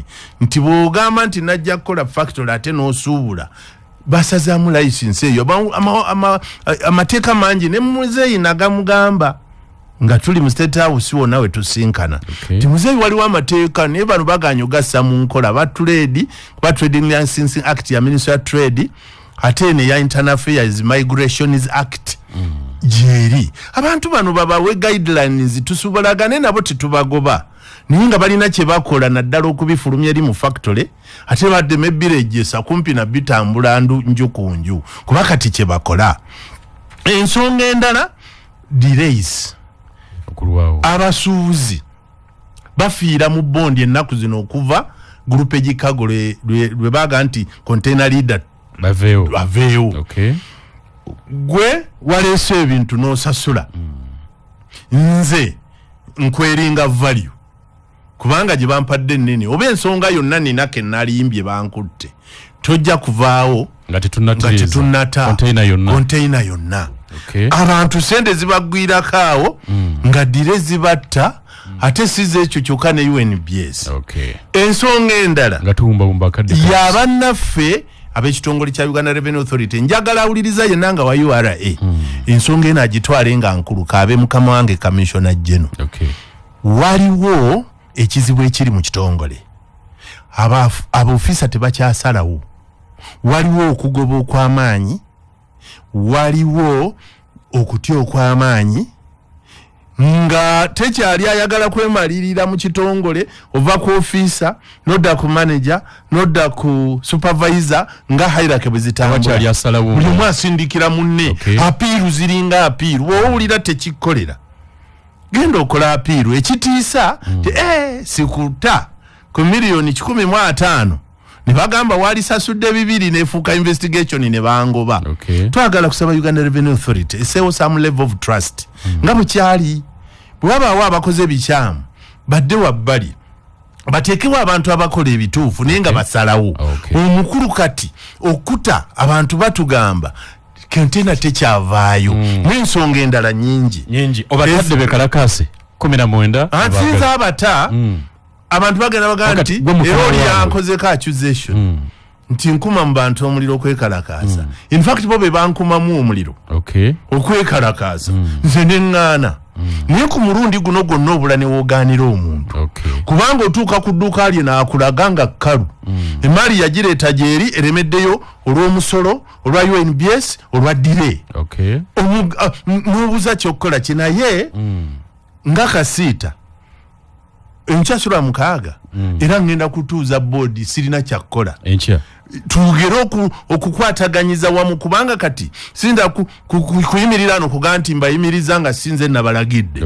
nti bw'ogamba nti najja kukola factory ate n'osuubula basazaamu license eyo amateeka mangi ne muzeeyi nagamugamba nga tuli mu State House wonna we tusinkana ti muzeeyi waliwo amateeka naye bano baganya ogassa mu nkola ba Trade Licensing Act ya Ministry of Trade ate ne ya Internal Affairs Migrations Act jeri abantu bano babawe guidelines tusubalagane nabo tetubagoba naye nga balina kye bakola naddala okubifulumya eri mu factory ate badde mebirejesa kumpi na bitambula nju ku nju kuba kati kye bakola ensonga endala delays abasuubuzi bafiira mu bondi ennaku zino okuva gurupe gikago lwe baga nti container leader baveewo gwe waleese ebintu n'osasula nze nkweringa value kubanga gye bampadde ennene oba ensonga yonna nina ke nalimbye bankutte tojja kuvaawo nga tetunnata container yonna abantu sente zibagwirako awo nga dire zibatta ate size ekyo kyokka ne UNBS ensonga endala yabannaffe ab'ekitongole kya Uganda Revenue Authority njagala awuliriza yenna nga wa URA ensonga eno agitwale nga nkulu kaabe mukama wange Commissioner General waliwo ekizibu ekiri mu kitongole abaofisa tebakyasalawo waliwo okugoba okw'amaanyi waliwo okutya okw'amaanyi nga tekyali ayagala kwemalirira mu kitongole ova ku officer nodda ku manager nodda ku supervisor nga hierarchy bwe zitambula buli omu asindikira munne apiiru ziringa apiiru woowulira tekikolera genda okola apiiru ekitiisa sikuta ku miliyoni 15 ne bagamba wali sasudde 2 nefuuka investigation ne bangoba twagala kusaba Uganda Revenue Authority eseewo some level of trust nga bukyali bwabaawo abakoze bikyamu badde wabbali bateekewo abantu abakola ebituufu naye nga basalawo omukulu kati okuta abantu batugamba kontena tekyavaayo n'ensonga endala nyingi obatadde bekalakase 19 ansinza abata abantu bagenda bagamba nti era oli yankozeko accusation nti nkuma mu bantu omuliro okwekalakaasa in fact bo be bankumamu omuliro okwekalakaasa nze neŋŋaana naye ku mulundi guno gwonna obula ne woogaanira omuntu kubanga otuuka ku dduuka lye n'akulaga nga kkalu emaali yagireeta gyeri eremeddeyo olw'omusolo olwa UNBS olwa dire n'obuuza kyokkola kye naye nga kasiita enkyasula mukaaga era ngenda kutuuza boodi sirina kyakkola tugere okukwataganyiza wamu kubanga kati sinda kuyimirira no kugaa nti mbayimiriza nga sinze nabalagidde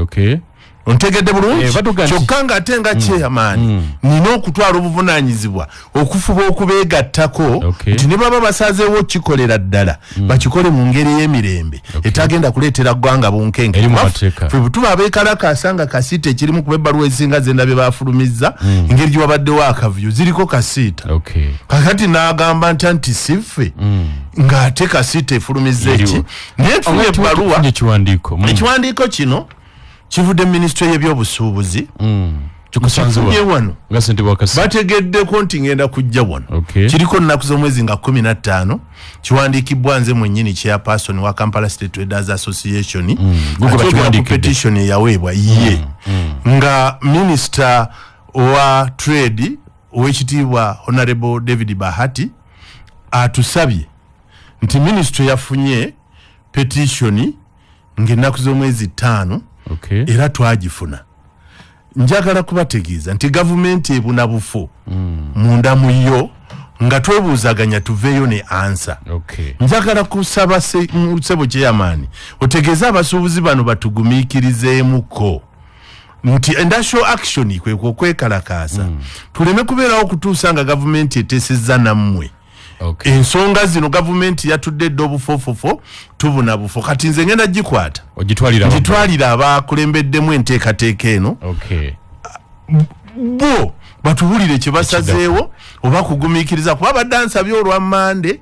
ontegedde bulungi kyokka nga ate nga chairman nina okutwala obuvunaanyizibwa okufuba okubeegattako nti ne baba basazeewo kikolera ddala bakikole mu ngeri y'emirembe etagenda kuleetera ggwanga bunkenke ffe bwe tuba abeekalakaasa nga kasiita ekirimu kuba ebbaluwa ezisinga zendabye baafulumizza engeri gye wabaddewo akavuyo ziriko kasiita kakati n'agamba ntya nti siffe ng'ate kasiita efulumizza eki naye tufuna ebbaluwa ekiwandiiko kino kivudde ministry y'ebyobusuubuzi kikusanzibwa wano bategeddeko nti ngenda kujja wano kiriko nnaku z'omwezi nga 15 kiwandiikibwa nze mwennyini chairperson wa Kampala State Traders Association atwogera ku petition eyaweebwa ye nga minister wa trade owekitiibwa Honorable David Bahati atusabye nti ministry yafunye petition ng'ennaku z'omwezi 5 era twagifuna njagala kubategeeza nti gavumenti ebuna bufu munda mu yo nga twebuuzaganya tuveeyo ne ansa njagala kusaba sebo kyeyamaani otegeeza abasuubuzi bano batugumiikirizeemuko nti industrial action kwe okwekalakaasa tuleme kubeerawo kutuusa nga gavumenti eteesezza nammwe ensonga zino gavumenti yatudde dde obufofofo tubuna bufo kati nze ngenda gikwata ogitwalira abakulembeddemu enteekateeka eno bo batuwulire kye basazeewo oba kugumiikiriza kuba badde ansabye olwa Mande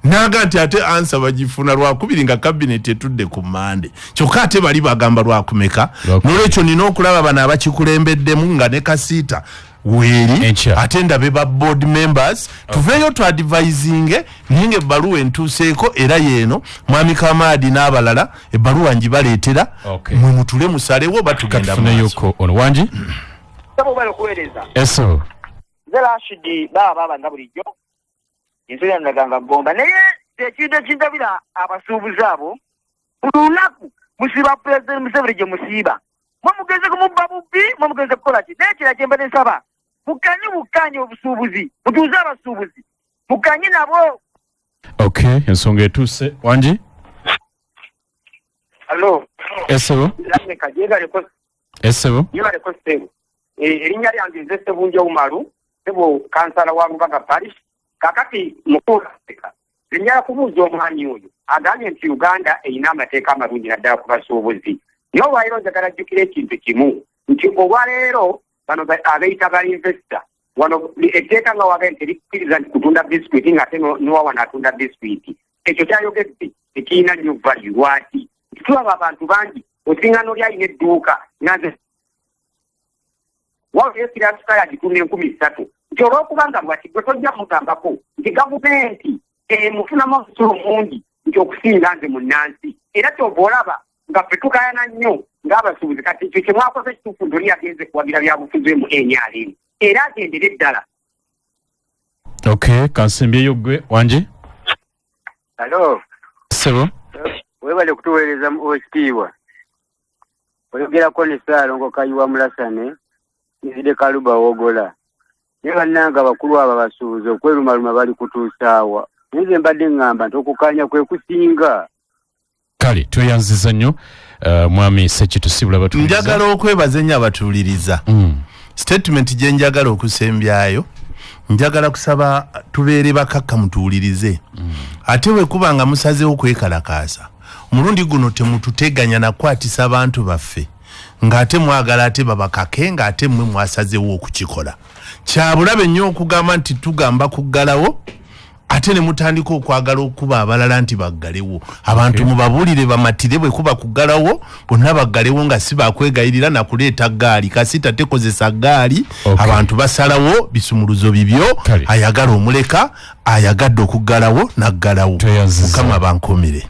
naga nti ate ansa bagifuna lwakubiri nga kabineti etudde ku Mande kyokka ate bali bagamba lwakumeka n'olwekyo nina okulaba bano abakikulembeddemu nga ne kasiita weri ate ndabe ba board members tuveeyo tu advising ninge ebbaluwa entuuseeko era yeeno mwami Kamadi n'abalala ebbaluwa njibaleetera mwe mutule musalewo batugenda maaso ono wangi sabo bali kuweereza eso Rashidi baba nga bulijjo ensonga ndaganga gomba naye ekintu ekindabira abasuubuzi abo olunaku musiba president Museveni gye musiiba mugeze kumubba bubbi mugeze kukola ki naye kira kyemba nsaba mukanye obusuubuzi mutuuze abasuubuzi mukanye nabo ensonga etuuse wangi Hello esebo esebo yibaleko sebo erinnya lyange nze Ssebunja Umaru sebo kansala wa Rubaga Parish kakati mukulu erinnya kubuuza omwami oyo agambye nti Uganda erina amateeka amalungi naddala ku basuubuzi naye olwaliro njagala jjukira ekintu kimu nti olwaleero bano abeeyita ba investor wano etteeka nga wagaye nti likkiriza nti kutunda bisikuiti ng'ate niwawana atunda bisikuiti ekyo kyayogedde tekirina nnyo value lwaki tulaba abantu bangi osiŋŋano lyalina edduuka nanze waweyo kiratuka yagitunda 13,000 nti olw'okuba nga bwati gwe tojja mugambako nti gavumenti mufunamu omusolo mungi nti okusinga nze munnansi era kyova olaba nga ffe tukayana nnyo ng'abasuubuzi kati ekyo kye mwakoze kituufu ndoli yagenze kuwagira byabufuzi mu NRM era agendere eddala kansembyeyo gwe wangi Hello sebo webale kutuweereza ekitiibwa oyogerako ne Ssaalongo Kayiwa Mulasane nzide Kaluba Wogola naye bannanga abakulu abo abasuubuzi okwerumaluma bali kutuusaawa nze mbadde ŋŋamba nti okukanya kwe kusinga kale tweyanziza nnyo mwami Sekitusibula batuuliza njagala okwebaza nnyo abatuuliriza statement gye njagala okusembyayo njagala kusaba tubeere bakakka mutuulirize ate bwe kuba nga musazeewo kwekalakaasa omulundi guno temututeganya nakwatisa abantu baffe ng'ate mwagala ate babakake ng'ate mmwe mwasazeewo okukikola kyabulabe nnyo okugamba nti tugamba kuggalawo ate ne mutandika okwagala okuba abalala nti baggalewo abantu mubabulire bamatire bwe kuba kuggalawo bonna baggalewo nga si bakwegayirira na kuleeta gaali kasita tekozesa gaali abantu basalawo bisumuluzo bibyo ayagala omuleka ayagadde okuggalawo naggalawo mukama bankomere